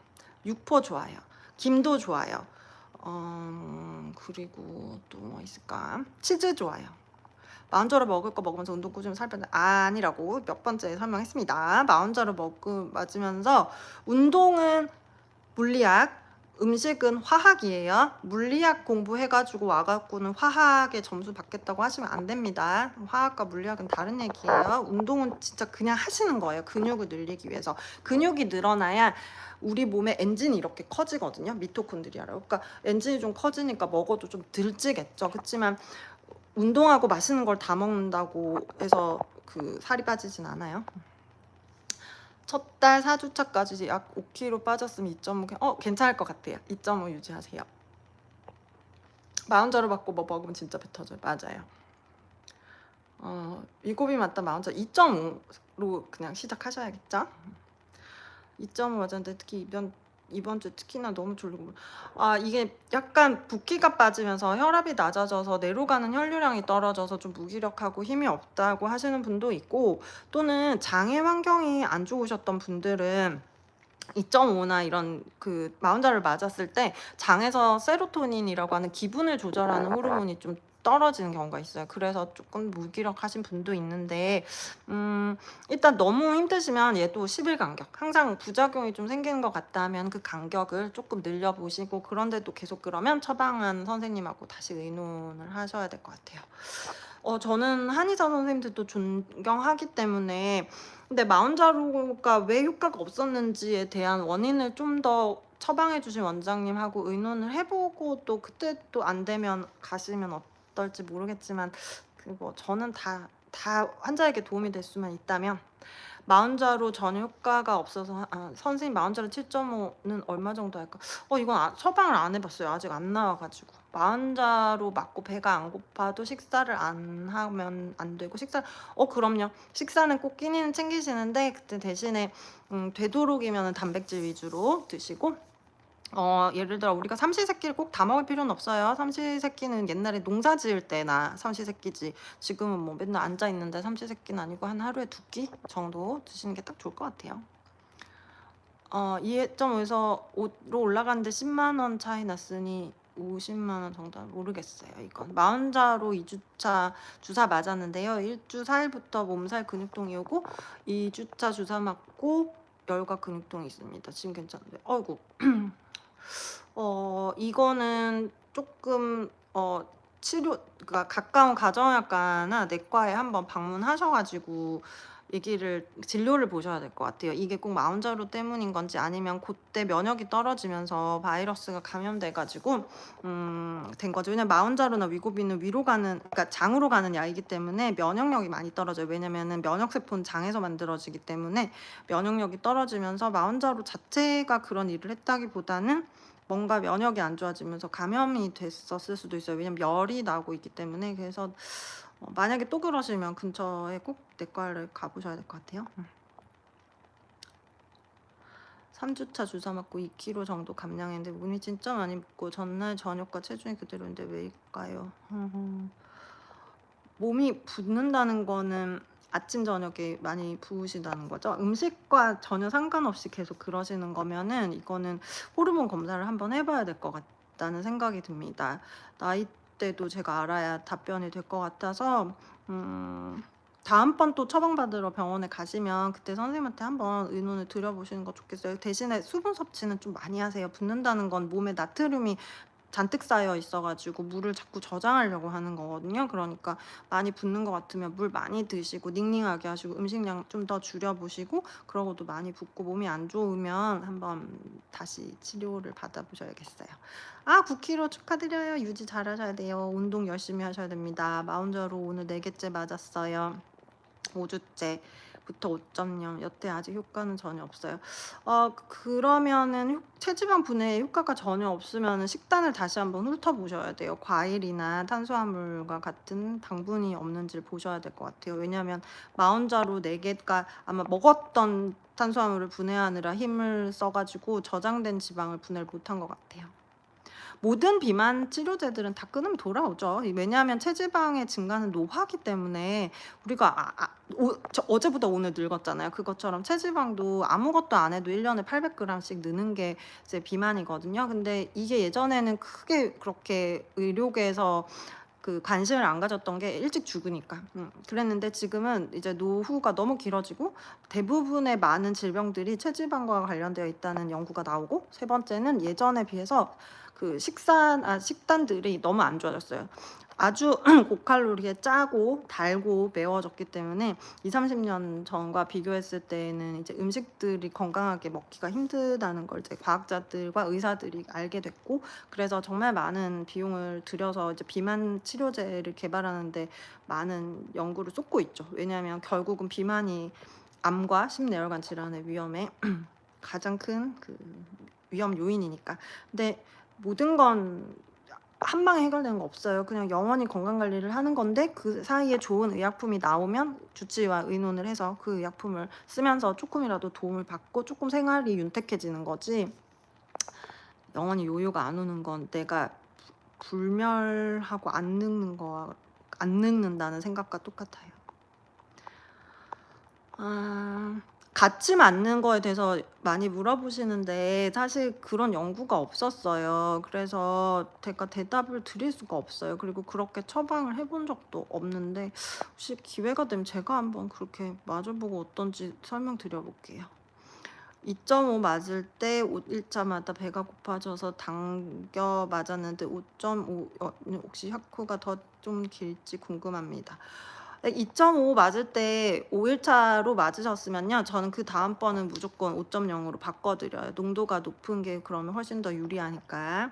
육포 좋아요. 김도 좋아요. 그리고 또 뭐 있을까? 치즈 좋아요. 마흔자로 먹을 거 먹으면서 운동 꾸준히 살 빼는 아니라고 몇 번째 설명했습니다. 마흔자로 맞으면서 운동은 물리학, 음식은 화학이에요. 물리학 공부해가지고 와갖고는 화학에 점수 받겠다고 하시면 안 됩니다. 화학과 물리학은 다른 얘기예요. 운동은 진짜 그냥 하시는 거예요. 근육을 늘리기 위해서. 근육이 늘어나야 우리 몸의 엔진이 이렇게 커지거든요. 미토콘드리아라고. 그러니까 엔진이 좀 커지니까 먹어도 좀 덜 찌겠죠. 그렇지만 운동하고 맛있는 걸 다 먹는다고 해서 그 살이 빠지진 않아요. 첫 달 4주차까지 약 5kg 빠졌으면 2.5 괜찮을 것 같아요. 2.5 유지하세요. 마흔자루 받고 뭐 먹으면 진짜 배 터져요. 맞아요. 위고비 맞다. 마흔자루 2.5로 그냥 시작하셔야겠죠. 2.5 맞았는데 특히 이번 주 특히나 너무 졸리고 이게 약간 붓기가 빠지면서 혈압이 낮아져서 내로 가는 혈류량이 떨어져서 좀 무기력하고 힘이 없다고 하시는 분도 있고, 또는 장애 환경이 안 좋으셨던 분들은 2.5나 이런 그 마흔자를 맞았을 때 장에서 세로토닌이라고 하는 기분을 조절하는 호르몬이 좀 떨어지는 경우가 있어요. 그래서 조금 무기력하신 분도 있는데 일단 너무 힘드시면 얘도 10일 간격, 항상 부작용이 좀 생기는 것 같다면 그 간격을 조금 늘려보시고, 그런데도 계속 그러면 처방한 선생님하고 다시 의논을 하셔야 될 것 같아요. 저는 한의사 선생님들도 존경하기 때문에, 근데 마흔자루가 왜 효과가 없었는지에 대한 원인을 좀 더 처방해 주신 원장님하고 의논을 해보고, 또 그때 또 안 되면 가시면 어떨지 모르겠지만, 그거 저는 다 환자에게 도움이 될 수만 있다면. 마흔자루 전혀 효과가 없어서 선생님 마흔자루 7.5는 얼마 정도 할까? 이건 처방을 안 해봤어요. 아직 안 나와가지고. 마흔자루 맞고 배가 안 고파도 식사를 안 하면 안 되고, 그럼요. 식사는 꼭 끼니는 챙기시는데, 그때 대신에 되도록이면 단백질 위주로 드시고, 예를 들어 우리가 삼시세끼를 꼭 다 먹을 필요는 없어요. 삼시세끼는 옛날에 농사 지을 때나 삼시세끼지, 지금은 뭐 맨날 앉아 있는데 삼시세끼는 아니고 한 하루에 2끼 정도 드시는 게 딱 좋을 것 같아요. 2.5에서 5로 올라가는데 10만 원 차이 났으니 50만 원 정도 모르겠어요. 이건 마흔자로 2주차 주사 맞았는데요. 1주 4일부터 몸살 근육통이 오고 2주차 주사 맞고 열과 근육통이 있습니다. 지금 괜찮은데. 어이구. 이거는 조금 그러니까 가까운 가정의학과나 내과에 한번 방문하셔가지고 진료를 보셔야 될 것 같아요. 이게 꼭 마흔자루 때문인 건지, 아니면 그때 면역이 떨어지면서 바이러스가 감염돼가지고 된 거죠. 왜냐면 마흔자루나 위고비는 그러니까 장으로 가는 약이기 때문에 면역력이 많이 떨어져요. 왜냐면은 면역세포는 장에서 만들어지기 때문에 면역력이 떨어지면서 마흔자루 자체가 그런 일을 했다기보다는 뭔가 면역이 안 좋아지면서 감염이 됐었을 수도 있어요. 왜냐면 열이 나고 있기 때문에. 그래서 만약에 또 그러시면 근처에 꼭 내과를 가보셔야 될 것 같아요. 3주차 주사 맞고 2kg 정도 감량했는데 몸이 진짜 많이 붓고 전날 저녁과 체중이 그대로인데 왜일까요? 몸이 붓는다는 거는 아침 저녁에 많이 부으시다는 거죠. 음식과 전혀 상관없이 계속 그러시는 거면은 이거는 호르몬 검사를 한번 해봐야 될 것 같다는 생각이 듭니다. 나이대도 제가 알아야 답변이 될 것 같아서 다음번 또 처방받으러 병원에 가시면 그때 선생님한테 한번 의논을 드려보시는 거 좋겠어요. 대신에 수분 섭취는 좀 많이 하세요. 붓는다는 건 몸에 나트륨이 잔뜩 쌓여 있어가지고 물을 자꾸 저장하려고 하는 거거든요. 그러니까 많이 붓는 것 같으면 물 많이 드시고 닝닝하게 하시고 음식량 좀 더 줄여보시고, 그러고도 많이 붓고 몸이 안 좋으면 한번 다시 치료를 받아보셔야겠어요. 9kg 축하드려요. 유지 잘하셔야 돼요. 운동 열심히 하셔야 됩니다. 마흔자루 오늘 4개째 맞았어요. 5주째부터 5.0. 여태 아직 효과는 전혀 없어요. 그러면은 체지방 분해에 효과가 전혀 없으면 식단을 다시 한번 훑어보셔야 돼요. 과일이나 탄수화물과 같은 당분이 없는지를 보셔야 될 것 같아요. 왜냐하면 마흔자루 4개가 아마 먹었던 탄수화물을 분해하느라 힘을 써가지고 저장된 지방을 분해를 못한 것 같아요. 모든 비만 치료제들은 다 끊으면 돌아오죠. 왜냐하면 체지방의 증가는 노화기 때문에 우리가 어제보다 오늘 늙었잖아요. 그것처럼 체지방도 아무것도 안 해도 1년에 800g씩 느는 게 이제 비만이거든요. 근데 이게 예전에는 크게 그렇게 의료계에서 그 관심을 안 가졌던 게 일찍 죽으니까. 그랬는데 지금은 이제 노후가 너무 길어지고 대부분의 많은 질병들이 체지방과 관련되어 있다는 연구가 나오고, 세 번째는 예전에 비해서 그 식단들이 너무 안 좋아졌어요. 아주 고칼로리에 짜고 달고 매워졌기 때문에 20-30년 전과 비교했을 때는 이제 음식들이 건강하게 먹기가 힘들다는 걸 이제 과학자들과 의사들이 알게 됐고, 그래서 정말 많은 비용을 들여서 이제 비만 치료제를 개발하는데 많은 연구를 쏟고 있죠. 왜냐하면 결국은 비만이 암과 심내혈관 질환의 위험에 가장 큰 그 위험 요인이니까. 근데 모든 건 한 방에 해결되는 거 없어요. 그냥 영원히 건강 관리를 하는 건데, 그 사이에 좋은 의약품이 나오면 주치의와 의논을 해서 그 의약품을 쓰면서 조금이라도 도움을 받고 조금 생활이 윤택해지는 거지, 영원히 요요가 안 오는 건 내가 불멸하고 안 늙는 거와 안 늙는다는 생각과 똑같아요. 같이 맞는 거에 대해서 많이 물어보시는데 사실 그런 연구가 없었어요. 그래서 제가 대답을 드릴 수가 없어요. 그리고 그렇게 처방을 해본 적도 없는데, 혹시 기회가 되면 제가 한번 그렇게 맞아보고 어떤지 설명드려볼게요. 2.5 맞을 때 1차마다 배가 고파져서 당겨 맞았는데 5.5 혹시 샤코가 더 좀 길지 궁금합니다. 2.5 맞을 때 5일차로 맞으셨으면요, 저는 그 다음번은 무조건 5.0으로 바꿔드려요. 농도가 높은 게 그러면 훨씬 더 유리하니까.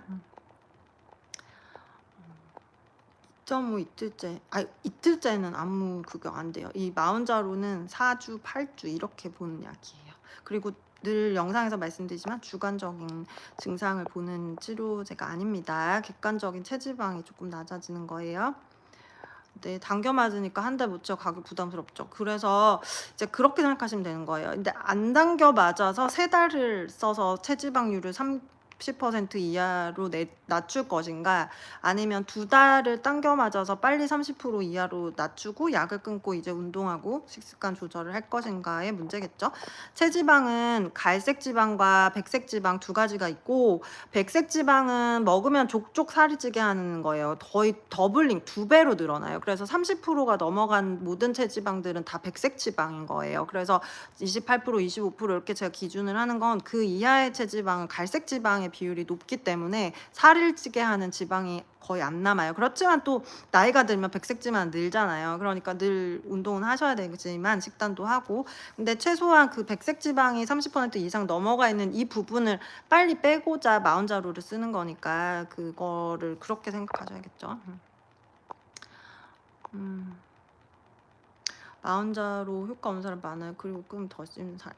2.5 이틀째, 이틀째는 아무 그거 안 돼요. 이 마운자로는 4주, 8주 이렇게 보는 약이에요. 그리고 늘 영상에서 말씀드리지만 주관적인 증상을 보는 치료제가 아닙니다. 객관적인 체지방이 조금 낮아지는 거예요. 네, 당겨 맞으니까 한 달 못 채워 가격 부담스럽죠. 그래서 이제 그렇게 생각하시면 되는 거예요. 근데 안 당겨 맞아서 3달을 써서 체지방률을 30% 이하로 낮출 것인가, 아니면 2달을 당겨 맞아서 빨리 30% 이하로 낮추고 약을 끊고 이제 운동하고 식습관 조절을 할 것인가의 문제겠죠. 체지방은 갈색 지방과 백색 지방 두 가지가 있고, 백색 지방은 먹으면 족족 살이 찌게 하는 거예요. 거의 더블링 2배로 늘어나요. 그래서 30%가 넘어간 모든 체지방들은 다 백색 지방인 거예요. 그래서 28%, 25% 이렇게 제가 기준을 하는 건 그 이하의 체지방은 갈색 지방의 비율이 높기 때문에 살을 찌게 하는 지방이 거의 안 남아요. 그렇지만 또 나이가 들면 백색 지방은 늘잖아요. 그러니까 늘 운동은 하셔야 되지만 식단도 하고, 근데 최소한 그 백색 지방이 30% 이상 넘어가 있는 이 부분을 빨리 빼고자 마운자로를 쓰는 거니까 그거를 그렇게 생각하셔야겠죠. 마운자로 효과 없는 사람 많아요. 그리고 끔 더 찌는 사람.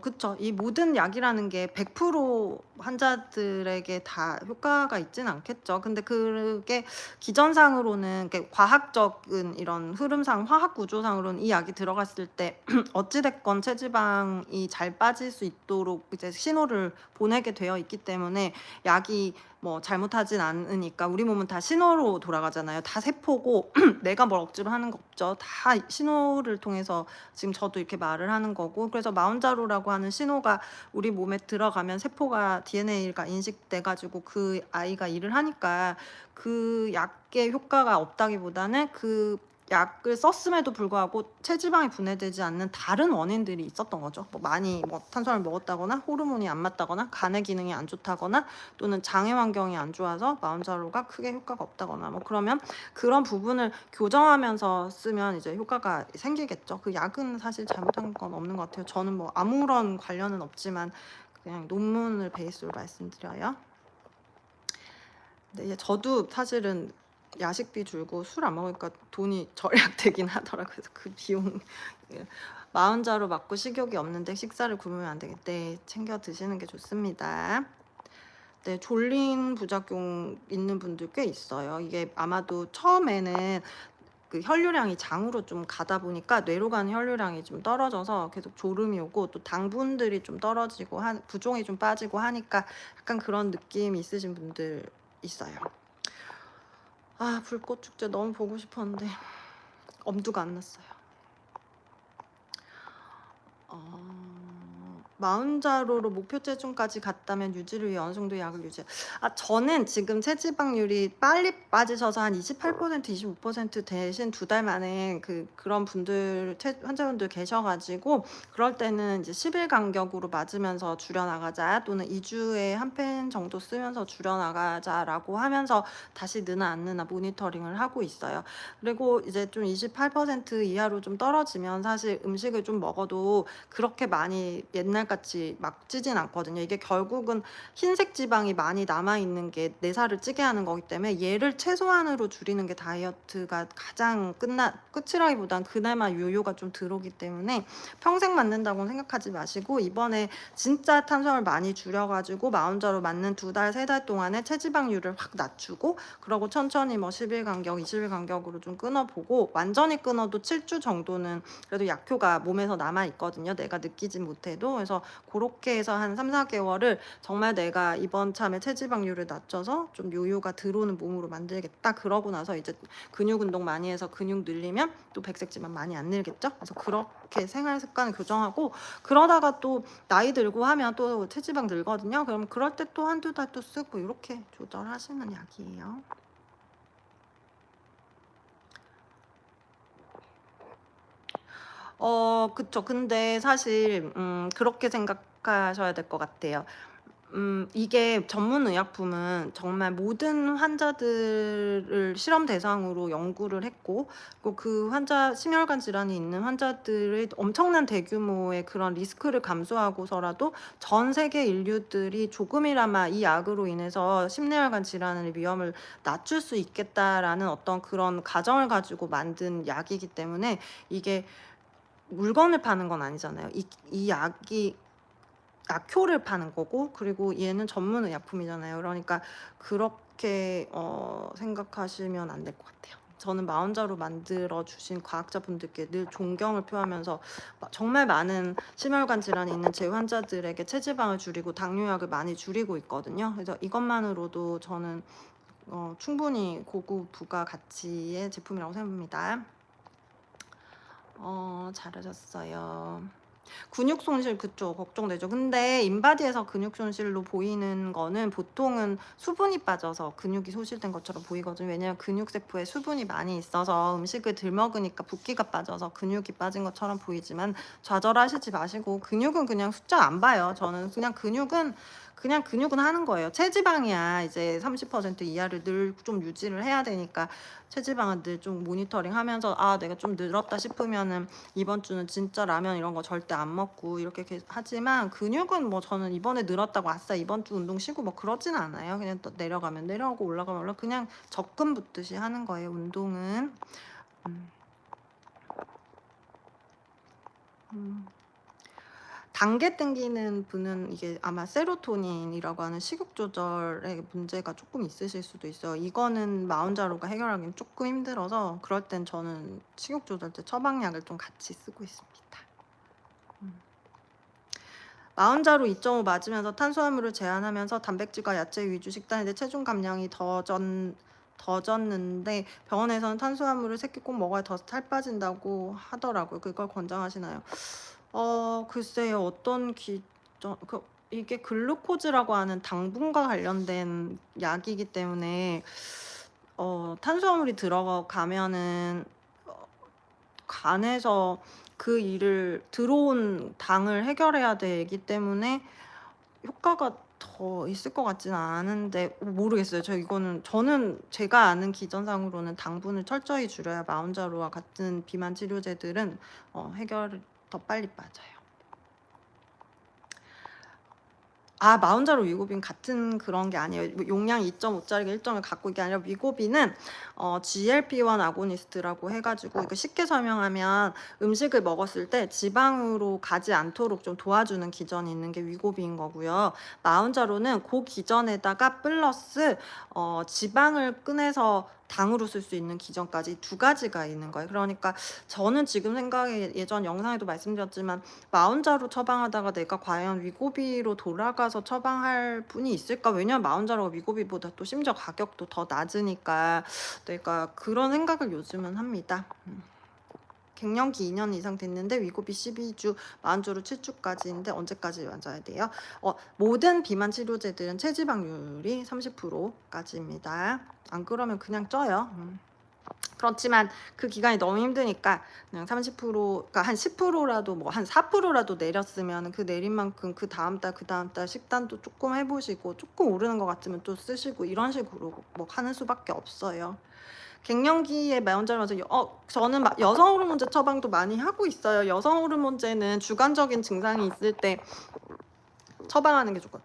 그쵸. 이 모든 약이라는 게 100% 환자들에게 다 효과가 있진 않겠죠. 근데 그게 기전상으로는, 과학적인 이런 흐름상, 화학 구조상으로는 이 약이 들어갔을 때 어찌됐건 체지방이 잘 빠질 수 있도록 이제 신호를 보내게 되어 있기 때문에, 약이 잘못하진 않으니까. 우리 몸은 다 신호로 돌아가잖아요. 다 세포고 내가 뭘 억지로 하는 거 없죠. 다 신호를 통해서 지금 저도 이렇게 말을 하는 거고, 그래서 마운자로라고 하는 신호가 우리 몸에 들어가면 세포가 DNA가 인식돼 가지고 그 아이가 일을 하니까, 그 약의 효과가 없다기보다는 그 약을 썼음에도 불구하고 체지방이 분해되지 않는 다른 원인들이 있었던 거죠. 많이 탄수화물 먹었다거나, 호르몬이 안 맞다거나, 간의 기능이 안 좋다거나, 또는 장애 환경이 안 좋아서 마운자로가 크게 효과가 없다거나, 그러면 그런 부분을 교정하면서 쓰면 이제 효과가 생기겠죠. 그 약은 사실 잘못한 건 없는 것 같아요. 저는 아무런 관련은 없지만 그냥 논문을 베이스로 말씀드려요. 근데 저도 사실은 야식비 줄고 술 안 먹으니까 돈이 절약되긴 하더라고요. 그래서 그 비용 마흔자로 맞고 식욕이 없는데 식사를 굶으면 안 되겠대. 챙겨 드시는 게 좋습니다. 네, 졸린 부작용 있는 분들 꽤 있어요. 이게 아마도 처음에는 그 혈류량이 장으로 좀 가다 보니까 뇌로 가는 혈류량이 좀 떨어져서 계속 졸음이 오고, 또 당분들이 좀 떨어지고 부종이 좀 빠지고 하니까 약간 그런 느낌이 있으신 분들 있어요. 불꽃 축제 너무 보고 싶었는데 엄두가 안 났어요. 마흔자루로 목표 체중까지 갔다면 유지를 위해 어느 정도 약을 유지. 저는 지금 체지방률이 빨리 빠지셔서 한 28%, 25% 대신 2달 만에 그런 분들 환자분들 계셔가지고 그럴 때는 이제 10일 간격으로 맞으면서 줄여나가자 또는 2주에 한 펜 정도 쓰면서 줄여나가자라고 하면서 다시 느나 안 느나 모니터링을 하고 있어요. 그리고 이제 좀 28% 이하로 좀 떨어지면 사실 음식을 좀 먹어도 그렇게 많이 옛날같이 막 찌진 않거든요. 이게 결국은 흰색 지방이 많이 남아있는 게 내 살을 찌게 하는 거기 때문에 얘를 최소한으로 줄이는 게 다이어트가 가장 끝이라기보단 그나마 요요가 좀 들어오기 때문에 평생 맞는다고 생각하지 마시고 이번에 진짜 탄수화물 많이 줄여가지고 마흔자로 맞는 2달, 3달 동안에 체지방률을 확 낮추고 그러고 천천히 뭐 10일 간격, 20일 간격으로 좀 끊어보고 완전히 끊어도 7주 정도는 그래도 약효가 몸에서 남아있거든요. 내가 느끼진 못해도. 그래서 그렇게 해서 한 3, 4개월을 정말 내가 이번 참에 체지방률을 낮춰서 좀 요요가 들어오는 몸으로 만들겠다. 그러고 나서 이제 근육 운동 많이 해서 근육 늘리면 또 백색지만 많이 안 늘겠죠. 그래서 그렇게 생활 습관을 교정하고 그러다가 또 나이 들고 하면 또 체지방 늘거든요. 그럼 그럴 때 또 한두 달 또 쓰고 이렇게 조절하시는 약이에요. 그쵸. 근데 사실 그렇게 생각하셔야 될 것 같아요. 이게 전문 의약품은 정말 모든 환자들을 실험 대상으로 연구를 했고 또 그 환자 심혈관 질환이 있는 환자들의 엄청난 대규모의 그런 리스크를 감수하고서라도 전 세계 인류들이 조금이나마 이 약으로 인해서 심뇌혈관 질환의 위험을 낮출 수 있겠다라는 어떤 그런 가정을 가지고 만든 약이기 때문에 이게 물건을 파는 건 아니잖아요. 이 약이 약효를 파는 거고 그리고 얘는 전문 의약품이잖아요. 그러니까 그렇게 생각하시면 안 될 것 같아요. 저는 마흔자로 만들어 주신 과학자분들께 늘 존경을 표하면서 정말 많은 심혈관 질환이 있는 제 환자들에게 체지방을 줄이고 당뇨약을 많이 줄이고 있거든요. 그래서 이것만으로도 저는 충분히 고급 부가가치의 제품이라고 생각합니다. 잘하셨어요. 근육 손실 그쵸 걱정되죠. 근데 인바디에서 근육 손실로 보이는 거는 보통은 수분이 빠져서 근육이 소실된 것처럼 보이거든요. 왜냐면 근육세포에 수분이 많이 있어서 음식을 덜 먹으니까 붓기가 빠져서 근육이 빠진 것처럼 보이지만 좌절하시지 마시고 근육은 그냥 숫자 안 봐요. 저는 그냥 근육은 하는 거예요. 체지방이야 이제 30% 이하를 늘 좀 유지를 해야 되니까 체지방은 늘 좀 모니터링 하면서 내가 좀 늘었다 싶으면은 이번 주는 진짜 라면 이런 거 절대 안 먹고 이렇게 하지만 근육은 뭐 저는 이번에 늘었다고 아싸 이번 주 운동 쉬고 뭐 그러진 않아요. 그냥 또 내려가면 내려가고 올라가면 올라 그냥 적금 붙듯이 하는 거예요. 운동은. 음. 음. 단계 땡기는 분은 이게 아마 세로토닌이라고 하는 식욕 조절에 문제가 조금 있으실 수도 있어요. 이거는 마흔자루가 해결하기는 조금 힘들어서 그럴 땐 저는 식욕 조절제 처방약을 좀 같이 쓰고 있습니다. 마흔자루 2.5 맞으면서 탄수화물을 제한하면서 단백질과 야채 위주 식단인데 체중 감량이 더졌는데 병원에서는 탄수화물을 새끼 꼭 먹어야 더 살 빠진다고 하더라고요. 그걸 권장하시나요? 글쎄요. 어떤 이게 글루코즈라고 하는 당분과 관련된 약이기 때문에 탄수화물이 들어가면은 간에서 그 일을 들어온 당을 해결해야 되기 때문에 효과가 더 있을 것 같지는 않은데 모르겠어요. 저는 제가 아는 기전상으로는 당분을 철저히 줄여야 마운자로와 같은 비만 치료제들은 해결이 더 빨리 빠져요. 마운자로 위고빈 같은 그런 게 아니에요. 용량 2.5짜리가 1점을 갖고 있는 게 아니라 위고빈은 GLP-1 아고니스트라고 해가지고 이거 쉽게 설명하면 음식을 먹었을 때 지방으로 가지 않도록 좀 도와주는 기전이 있는 게 위고빈인 거고요. 마운자로는 그 기전에다가 플러스 지방을 꺼내서 당으로 쓸 수 있는 기전까지 2가지가 있는 거예요. 그러니까 저는 지금 생각에 예전 영상에도 말씀드렸지만 마운자로 처방하다가 내가 과연 위고비로 돌아가서 처방할 분이 있을까? 왜냐면 마운자로가 위고비보다 또 심지어 가격도 더 낮으니까 내가 그런 생각을 요즘은 합니다. 갱년기 2년 이상 됐는데 위고비 12주, 마흔주로 7주까지인데 언제까지 맞아야 돼요? 모든 비만 치료제들은 체지방률이 30%까지입니다. 안 그러면 그냥 쪄요. 그렇지만 그 기간이 너무 힘드니까 그냥 30%, 그러니까 한 10%라도 뭐 한 4%라도 내렸으면 그 내린 만큼 그 다음 달 식단도 조금 해보시고 조금 오르는 것 같으면 또 쓰시고 이런 식으로 뭐 하는 수밖에 없어요. 갱년기에 마운자라서 저는 여성 호르몬제 처방도 많이 하고 있어요. 여성 호르몬제는 주관적인 증상이 있을 때 처방하는 게 좋고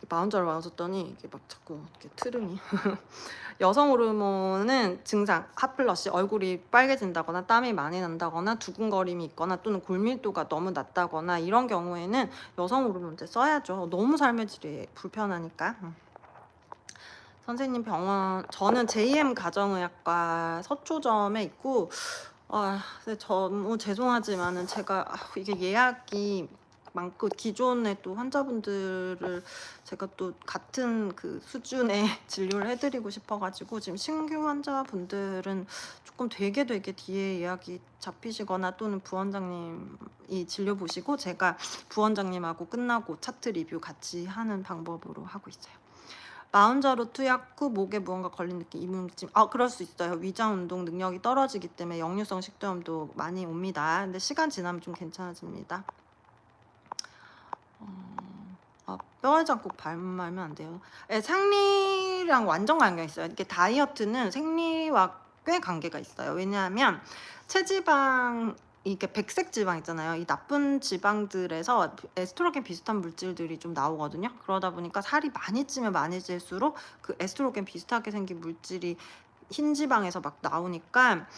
마운자를 맞았더니 이게 막 자꾸 이렇게 트름이 여성 호르몬은 증상 핫플러시, 얼굴이 빨개진다거나 땀이 많이 난다거나 두근거림이 있거나 또는 골밀도가 너무 낮다거나 이런 경우에는 여성 호르몬제 써야죠. 너무 삶의 질이 불편하니까. 선생님 병원, 저는 JM 가정의학과 서초점에 있고 너무 죄송하지만은 제가 이게 예약이 많고 기존에 또 환자분들을 제가 또 같은 그 수준의 진료를 해드리고 싶어가지고 지금 신규 환자분들은 조금 되게 뒤에 예약이 잡히시거나 또는 부원장님이 진료 보시고 제가 부원장님하고 끝나고 차트 리뷰 같이 하는 방법으로 하고 있어요. 마운자로 투약 후 목에 무언가 걸린 느낌, 이물짐. 그럴 수 있어요. 위장 운동 능력이 떨어지기 때문에 역류성 식도염도 많이 옵니다. 근데 시간 지나면 좀 괜찮아집니다. 뼈해장국 말면 안 돼요. 생리랑 완전 관계가 있어요. 이게 다이어트는 생리와 꽤 관계가 있어요. 왜냐하면 체지방, 이게 백색 지방 있잖아요. 이 나쁜 지방들에서 에스트로겐 비슷한 물질들이 좀 나오거든요. 그러다 보니까 살이 많이 찌면 많이 찔수록 그 에스트로겐 비슷하게 생긴 물질이 흰 지방에서 막 나오니까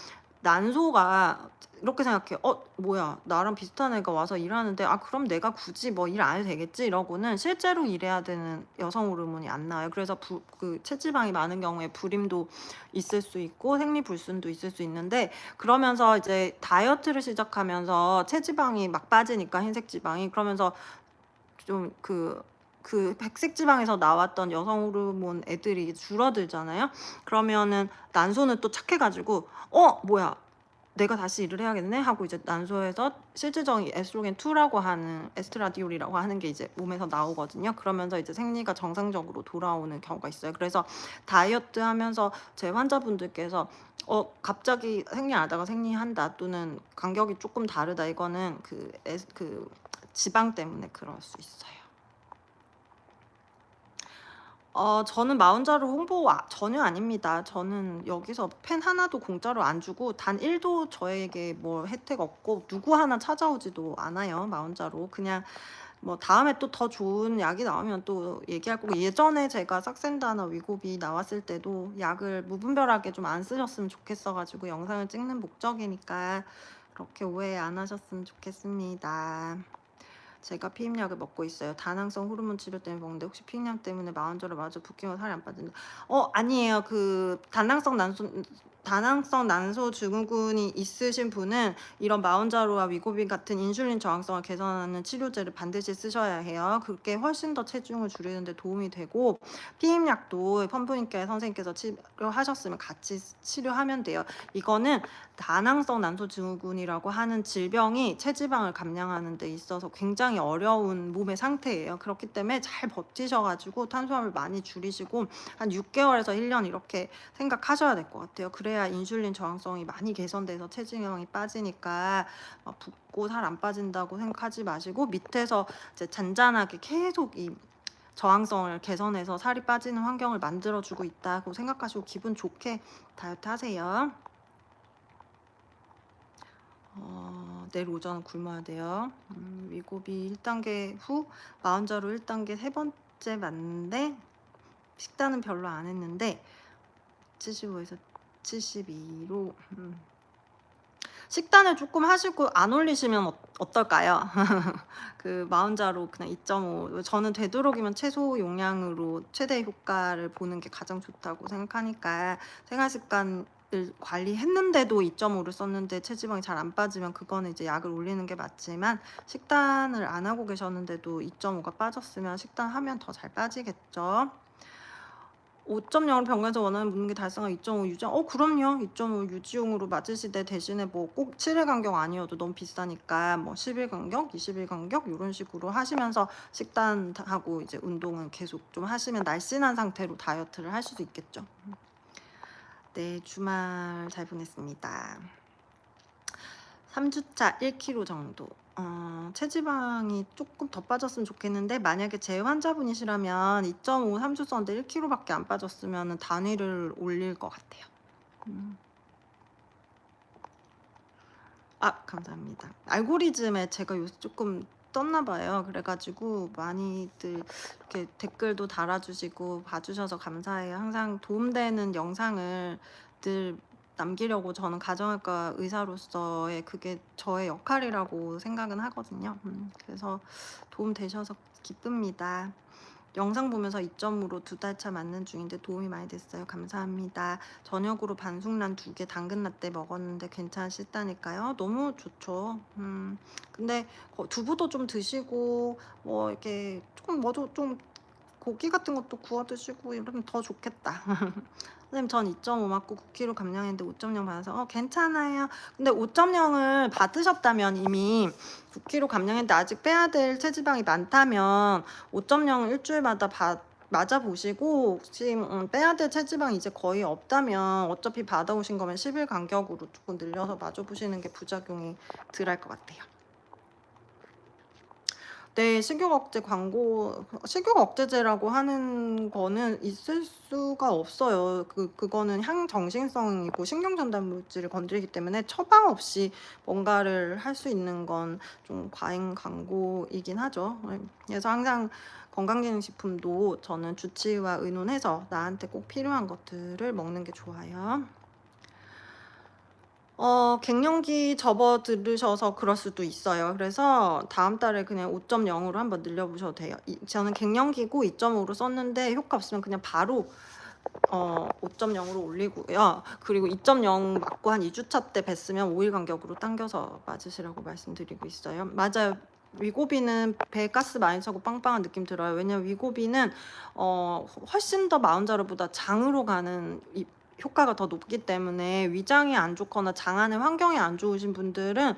난소가 이렇게 생각해. 뭐야, 나랑 비슷한 애가 와서 일하는데 그럼 내가 굳이 뭐 일 안 해도 되겠지 이러고는 실제로 일해야 되는 여성 호르몬이 안 나와요. 그래서 그 체지방이 많은 경우에 불임도 있을 수 있고 생리불순도 있을 수 있는데, 그러면서 이제 다이어트를 시작하면서 체지방이 막 빠지니까 흰색 지방이, 그러면서 좀 그 백색 지방에서 나왔던 여성 호르몬 애들이 줄어들잖아요. 그러면은 난소는 또 착해가지고 뭐야, 내가 다시 일을 해야겠네 하고 이제 난소에서 실질적인 에스트로겐 2라고 하는 에스트라디올이라고 하는 게 이제 몸에서 나오거든요. 그러면서 이제 생리가 정상적으로 돌아오는 경우가 있어요. 그래서 다이어트 하면서 제 환자분들께서 갑자기 생리 안 하다가 생리한다 또는 간격이 조금 다르다, 이거는 그 지방 때문에 그럴 수 있어요. 저는 마운자로 홍보 전혀 아닙니다. 저는 여기서 펜 하나도 공짜로 안 주고 단 1도 저에게 뭐 혜택 없고 누구 하나 찾아오지도 않아요. 마운자로 그냥 뭐 다음에 또 더 좋은 약이 나오면 또 얘기할 거고, 예전에 제가 삭센다나 위고비 나왔을 때도 약을 무분별하게 좀 안 쓰셨으면 좋겠어가지고 영상을 찍는 목적이니까 그렇게 오해 안 하셨으면 좋겠습니다. 제가 피임약을 먹고 있어요. 다낭성 호르몬 치료 때문에 먹는데 혹시 피임약 때문에 마흔절에 맞아 붓기가 살이 안 빠진다. 아니에요. 그 다낭성 난소 증후군이 있으신 분은 이런 마운자로와 위고비 같은 인슐린 저항성을 개선하는 치료제를 반드시 쓰셔야 해요. 그게 훨씬 더 체중을 줄이는 데 도움이 되고, 피임약도 펌프님께 선생님께서 치료하셨으면 같이 치료하면 돼요. 이거는 다낭성 난소 증후군이라고 하는 질병이 체지방을 감량하는 데 있어서 굉장히 어려운 몸의 상태예요. 그렇기 때문에 잘 버티셔가지고 탄수화물 많이 줄이시고 한 6개월에서 1년 이렇게 생각하셔야 될 것 같아요. 그래야 인슐린 저항성이 많이 개선돼서 체지방이 빠지니까 붓고 살 안 빠진다고 생각하지 마시고, 밑에서 이제 잔잔하게 계속 이 저항성을 개선해서 살이 빠지는 환경을 만들어주고 있다고 생각하시고 기분 좋게 다이어트 하세요. 내일 오전 굶어야 돼요. 위고비 1단계 후 마운자로 1단계 세 번째 맞는데 식단은 별로 안 했는데 75에서 72로 식단을 조금 하시고 안 올리시면 어떨까요? 그 마운자로 그냥 2.5, 저는 되도록이면 최소 용량으로 최대 효과를 보는 게 가장 좋다고 생각하니까, 생활습관을 관리했는데도 2.5를 썼는데 체지방이 잘 안 빠지면 그거는 이제 약을 올리는 게 맞지만, 식단을 안 하고 계셨는데도 2.5가 빠졌으면 식단하면 더 잘 빠지겠죠. 5.0을 병원에서 원하는 몸무게 달성한 2.5 유지. 그럼요. 2.5 유지용으로 맞으시되 대신에 뭐 꼭 7일 간격 아니어도 너무 비싸니까 뭐 10일 간격, 20일 간격 요런 식으로 하시면서 식단하고 이제 운동은 계속 좀 하시면 날씬한 상태로 다이어트를 할 수도 있겠죠. 네, 주말 잘 보냈습니다. 3주차 1kg 정도. 체지방이 조금 더 빠졌으면 좋겠는데 만약에 제 환자분이시라면 2.5 3주 썼는데 1kg밖에 안 빠졌으면 단위를 올릴 것 같아요. 감사합니다. 알고리즘에 제가 요새 조금 떴나 봐요. 그래가지고 많이들 이렇게 댓글도 달아주시고 봐주셔서 감사해요. 항상 도움되는 영상을 늘 남기려고 저는 가정학과 의사로서의 그게 저의 역할이라고 생각은 하거든요. 그래서 도움 되셔서 기쁩니다. 영상 보면서 2.5로 2달차 맞는 중인데 도움이 많이 됐어요. 감사합니다. 저녁으로 반숙란 2개 당근 라떼 먹었는데 괜찮으시다니까요. 너무 좋죠. 근데 두부도 좀 드시고 뭐 이렇게 조금 뭐도 좀 고기 같은 것도 구워 드시고 이러면 더 좋겠다. 선생님 전 2.5 맞고 9kg 감량했는데 5.0 받아서 괜찮아요. 근데 5.0을 받으셨다면 이미 9kg 감량했는데 아직 빼야 될 체지방이 많다면 5.0을 일주일마다 맞아보시고 혹시 빼야 될 체지방이 이제 거의 없다면 어차피 받아오신 거면 10일 간격으로 조금 늘려서 맞아보시는 게 부작용이 덜 할 것 같아요. 네, 식욕 억제제라고 하는 거는 있을 수가 없어요. 그거는 향정신성이고 신경전달 물질을 건드리기 때문에 처방 없이 뭔가를 할 수 있는 건 좀 과잉 광고이긴 하죠. 그래서 항상 건강기능식품도 저는 주치의와 의논해서 나한테 꼭 필요한 것들을 먹는 게 좋아요. 갱년기 접어 들으셔서 그럴 수도 있어요. 그래서 다음 달에 그냥 5.0으로 한번 늘려보셔도 돼요. 저는 갱년기고 2.5로 썼는데 효과 없으면 그냥 바로 5.0으로 올리고요. 그리고 2.0 맞고 한 2주차 때 뵀으면 5일 간격으로 당겨서 맞으시라고 말씀드리고 있어요. 맞아요. 위고비는 배에 가스 많이 차고 빵빵한 느낌 들어요. 왜냐면 위고비는 훨씬 더 마운자르보다 장으로 가는 효과가 더 높기 때문에 위장이 안 좋거나 장 안의 환경이 안 좋으신 분들은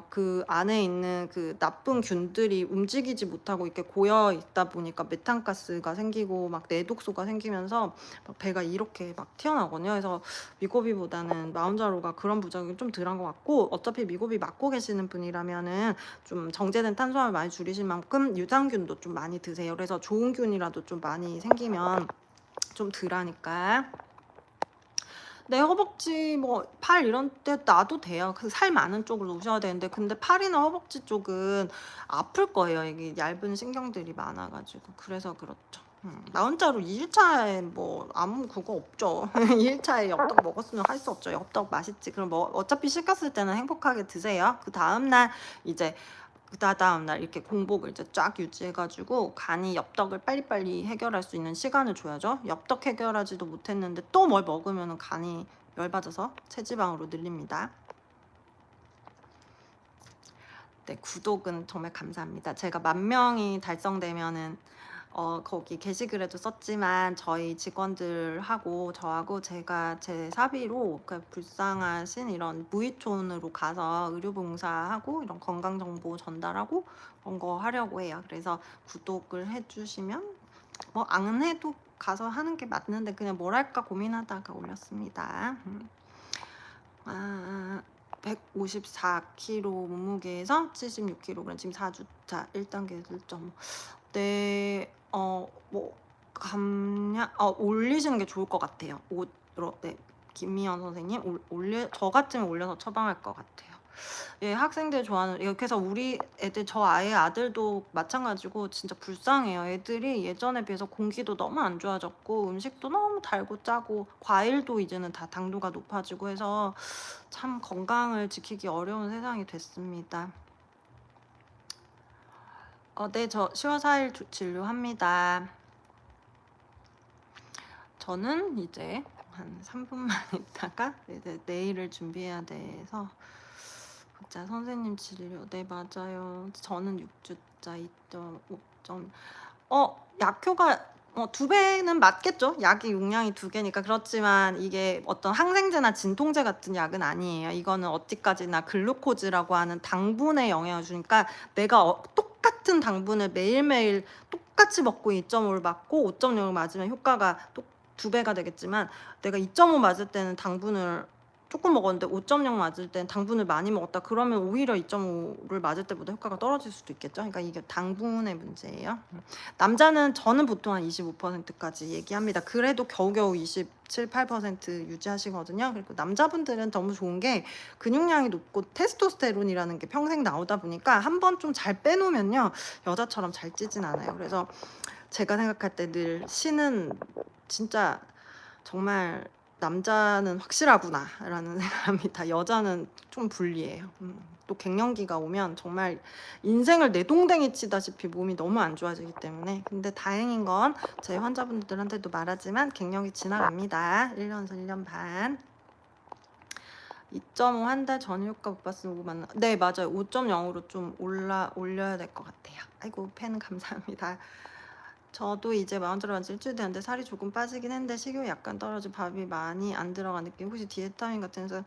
그 안에 있는 그 나쁜 균들이 움직이지 못하고 이렇게 고여 있다 보니까 메탄가스가 생기고 막 내독소가 생기면서 막 배가 이렇게 막 튀어나오거든요. 그래서 미고비보다는 마운자로가 그런 부작용이 좀 덜한 것 같고 어차피 미고비 맞고 계시는 분이라면은 좀 정제된 탄수화물 많이 줄이실 만큼 유산균도 좀 많이 드세요. 그래서 좋은 균이라도 좀 많이 생기면 좀 덜하니까. 네, 허벅지 뭐 팔 이런 데 놔도 돼요. 그 살 많은 쪽을 놓으셔야 되는데 근데 팔이나 허벅지 쪽은 아플 거예요. 이게 얇은 신경들이 많아 가지고. 그래서 그렇죠. 나 혼자로 2일차에 뭐 아무 그거 없죠. 2일차에 엽떡 먹었으면 할 수 없죠. 엽떡 맛있지. 그럼 뭐 어차피 식 갔을 때는 행복하게 드세요. 그다음 날 이제 그다음 날 이렇게 공복을 이제 쫙 유지해가지고 간이 엽떡을 빨리빨리 해결할 수 있는 시간을 줘야죠. 엽떡 해결하지도 못했는데 또 뭘 먹으면 간이 열받아서 체지방으로 늘립니다. 네, 구독은 정말 감사합니다. 제가 10,000명이 달성되면은 거기 게시글에도 썼지만 저희 직원들하고 저하고 제가 제 사비로 불쌍하신 이런 무의촌으로 가서 의료봉사하고 이런 건강정보 전달하고 그런 거 하려고 해요. 그래서 구독을 해주시면 뭐 안 해도 가서 하는 게 맞는데 그냥 뭘 할까 고민하다가 올렸습니다. 154kg 몸무게에서 76kg 지금 4주차 1단계 1.5. 네, 뭐 감량 올리시는 게 좋을 것 같아요. 네, 김미연 선생님 저 같으면 올려서 처방할 것 같아요. 예, 학생들 좋아하는 이렇게 해서 우리 애들 저 아예 아들도 마찬가지고 진짜 불쌍해요. 애들이 예전에 비해서 공기도 너무 안 좋아졌고 음식도 너무 달고 짜고 과일도 이제는 다 당도가 높아지고 해서 참 건강을 지키기 어려운 세상이 됐습니다. 네, 저 10월 4일 진료합니다. 저는 이제 한 3분만 있다가 이제 내일을 준비해야 돼서 진짜 선생님 진료 네 맞아요. 저는 6주짜 2.5점 약효가 두 배는 맞겠죠. 약이 용량이 두 개니까. 그렇지만 이게 어떤 항생제나 진통제 같은 약은 아니에요. 이거는 어디까지나 글루코즈라고 하는 당분에 영향을 주니까 내가 똑같은 당분을 매일매일 똑같이 먹고 2.5를 맞고 5.0을 맞으면 효과가 두 배가 되겠지만, 내가 2.5 맞을 때는 당분을 조금 먹었는데 5.0 맞을 땐 당분을 많이 먹었다 그러면 오히려 2.5를 맞을 때보다 효과가 떨어질 수도 있겠죠. 그러니까 이게 당분의 문제예요. 남자는 저는 보통 한 25%까지 얘기합니다. 그래도 겨우겨우 27, 8% 유지하시거든요. 그리고 남자분들은 너무 좋은 게 근육량이 높고 테스토스테론이라는 게 평생 나오다 보니까 한 번 좀 잘 빼놓으면요, 여자처럼 잘 찌진 않아요. 그래서 제가 생각할 때 늘 신은 진짜 정말 남자는 확실하구나 라는 생각합니다. 여자는 좀 불리해요. 또 갱년기가 오면 정말 인생을 내동댕이 치다시피 몸이 너무 안 좋아지기 때문에. 근데 다행인 건 제 환자분들한테도 말하지만 갱년기 지나갑니다. 1년에서 1년 반. 2.5 한 달 전 효과 못 봤으면 오고 맞나? 네, 맞아요. 5.0으로 좀 올려야 될 것 같아요. 아이고, 팬 감사합니다. 저도 이제 마흔 지 일주일 됐는데 살이 조금 빠지긴 했는데 식욕이 약간 떨어지고 밥이 많이 안 들어간 느낌. 혹시 디에타민 같은 거?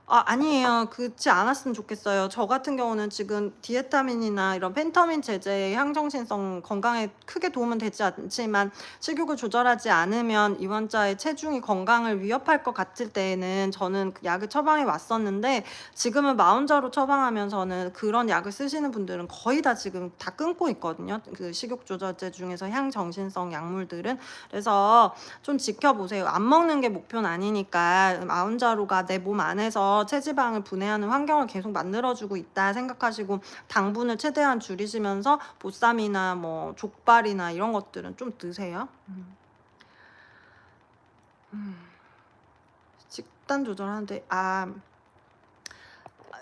아니에요. 그렇지 않았으면 좋겠어요. 저 같은 경우는 지금 디에타민이나 이런 펜터민 제제의 향정신성 건강에 크게 도움은 되지 않지만 식욕을 조절하지 않으면 이 환자의 체중이 건강을 위협할 것 같을 때에는 저는 그 약을 처방해 왔었는데, 지금은 마흔자로 처방하면서는 그런 약을 쓰시는 분들은 거의 다 지금 다 끊고 있거든요. 그 식욕 조절제 중에서 향정신성 약물들은. 그래서 좀 지켜보세요. 안 먹는 게 목표는 아니니까 마흔자루가 내 몸 안에서 체지방을 분해하는 환경을 계속 만들어주고 있다 생각하시고 당분을 최대한 줄이시면서 보쌈이나 뭐 족발이나 이런 것들은 좀 드세요. 식단 조절하는데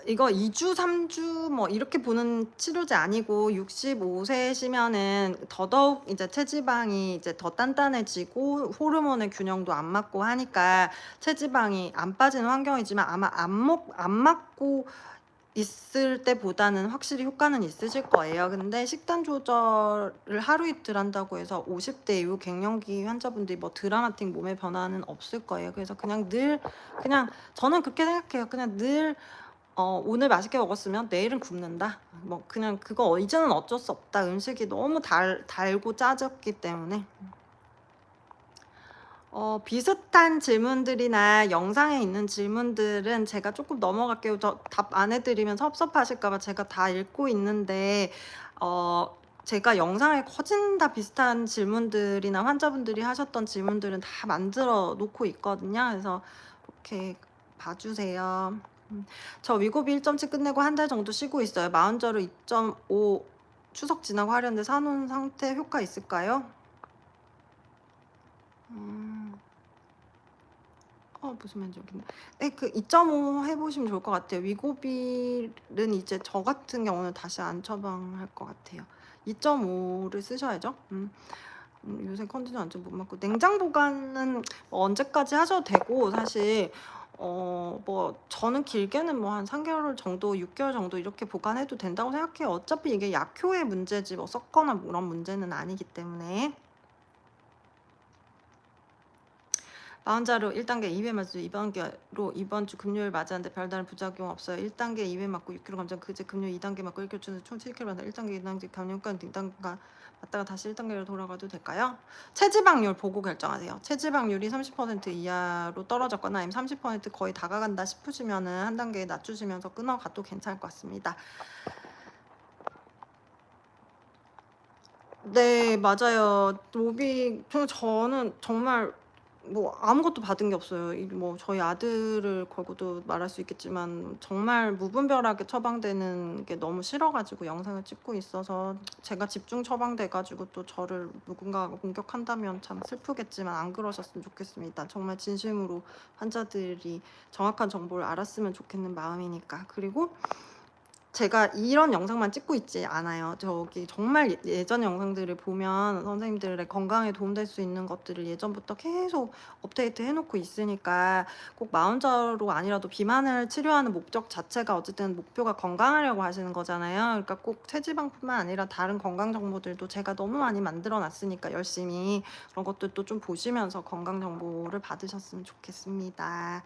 이거 2주, 3주 뭐 이렇게 보는 치료제 아니고 65세시면은 더더욱 이제 체지방이 이제 더 단단해지고 호르몬의 균형도 안 맞고 하니까 체지방이 안 빠지는 환경이지만 아마 안 맞고 있을 때보다는 확실히 효과는 있으실 거예요. 근데 식단 조절을 하루 이틀 한다고 해서 50대 이후 갱년기 환자분들이 뭐 드라마틱 몸의 변화는 없을 거예요. 그래서 그냥 저는 그렇게 생각해요. 그냥 늘 오늘 맛있게 먹었으면 내일은 굶는다. 뭐 그냥 그거 이제는 어쩔 수 없다. 음식이 너무 달고 짜졌기 때문에. 비슷한 질문들이나 영상에 있는 질문들은 제가 조금 넘어갈게요. 저 답 안 해드리면 섭섭하실까봐 제가 다 읽고 있는데, 제가 영상에 거진 다 비슷한 질문들이나 환자분들이 하셨던 질문들은 다 만들어 놓고 있거든요. 그래서 이렇게 봐주세요. 저 위고비 1.7 끝내고 한 달 정도 쉬고 있어요. 마흔자로 2.5 추석 지나고 하려는데 사놓은 상태 효과 있을까요? 무슨 말인지 모르겠네. 네, 그 2.5 해보시면 좋을 것 같아요. 위고빌은 이제 저 같은 경우는 다시 안 처방할 것 같아요. 2.5를 쓰셔야죠. 요새 컨디션 완전 못 맞고 냉장 보관은 뭐 언제까지 하셔도 되고, 사실 뭐 저는 길게는 뭐 한 3개월 정도, 6개월 정도 이렇게 보관해도 된다고 생각해요. 어차피 이게 약효의 문제지 뭐 썩거나 뭐 그런 문제는 아니기 때문에. 마흔자로 1단계 2회 맞고 2단계로 이번 주 금요일 맞았는데 별다른 부작용 없어요. 1단계 2회 맞고 6kg 감량, 그제 금요일 2단계 맞고 1kg 중에서 총 7kg 맞아. 1단계 2단계 감량권 등단가 맞다가 다시 1단계로 돌아가도 될까요? 체지방률 보고 결정하세요. 체지방률이 30% 이하로 떨어졌거나 아니면 30% 거의 다가간다 싶으시면은 한 단계 낮추시면서 끊어가도 괜찮을 것 같습니다. 네, 맞아요. 저는 정말 뭐 아무것도 받은 게 없어요. 뭐 저희 아들을 걸고도 말할 수 있겠지만 정말 무분별하게 처방되는 게 너무 싫어가지고 영상을 찍고 있어서, 제가 집중 처방돼가지고 또 저를 누군가가 공격한다면 참 슬프겠지만 안 그러셨으면 좋겠습니다. 정말 진심으로 환자들이 정확한 정보를 알았으면 좋겠는 마음이니까. 그리고 제가 이런 영상만 찍고 있지 않아요. 저기 정말 예전 영상들을 보면 선생님들의 건강에 도움될 수 있는 것들을 예전부터 계속 업데이트 해 놓고 있으니까 꼭 마흔자로 아니라도 비만을 치료하는 목적 자체가 어쨌든 목표가 건강하려고 하시는 거잖아요. 그러니까 꼭 체지방뿐만 아니라 다른 건강 정보들도 제가 너무 많이 만들어 놨으니까 열심히 그런 것들도 좀 보시면서 건강 정보를 받으셨으면 좋겠습니다.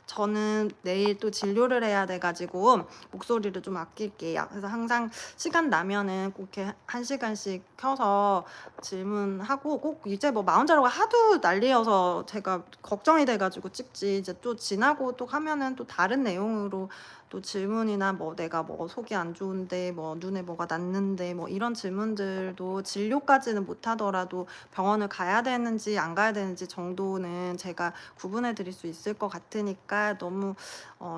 저는 내일 또 진료를 해야 돼 가지고 목소리를 좀 아낄게요. 그래서 항상 시간 나면은 꼭 이렇게 1시간씩 켜서 질문하고, 꼭 이제 뭐 마흔자루가 하도 난리여서 제가 걱정이 돼 가지고 찍지, 이제 또 지나고 또 하면은 또 다른 내용으로 또 질문이나 뭐 내가 뭐 속이 안 좋은데 뭐 눈에 뭐가 났는데 뭐 이런 질문들도 진료까지는 못 하더라도 병원을 가야 되는지 안 가야 되는지 정도는 제가 구분해 드릴 수 있을 것 같으니까, 너무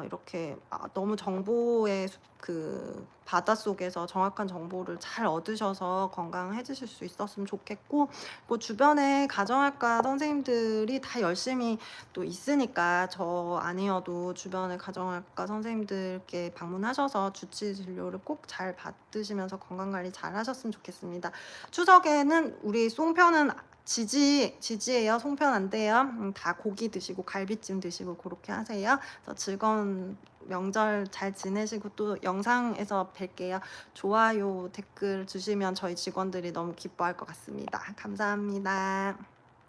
이렇게 너무 정보의 그 바닷속에서 정확한 정보를 잘 얻으셔서 건강해지실 수 있었으면 좋겠고, 뭐 주변에 가정학과 선생님들이 다 열심히 또 있으니까 저 아니어도 주변에 가정학과 선생님들께 방문하셔서 주치 진료를 꼭 잘 받으시면서 건강관리 잘 하셨으면 좋겠습니다. 추석에는 우리 송편은 지지예요. 송편 안 돼요. 다 고기 드시고 갈비찜 드시고 그렇게 하세요. 그래서 즐거운 명절 잘 지내시고 또 영상에서 뵐게요. 좋아요, 댓글 주시면 저희 직원들이 너무 기뻐할 것 같습니다. 감사합니다.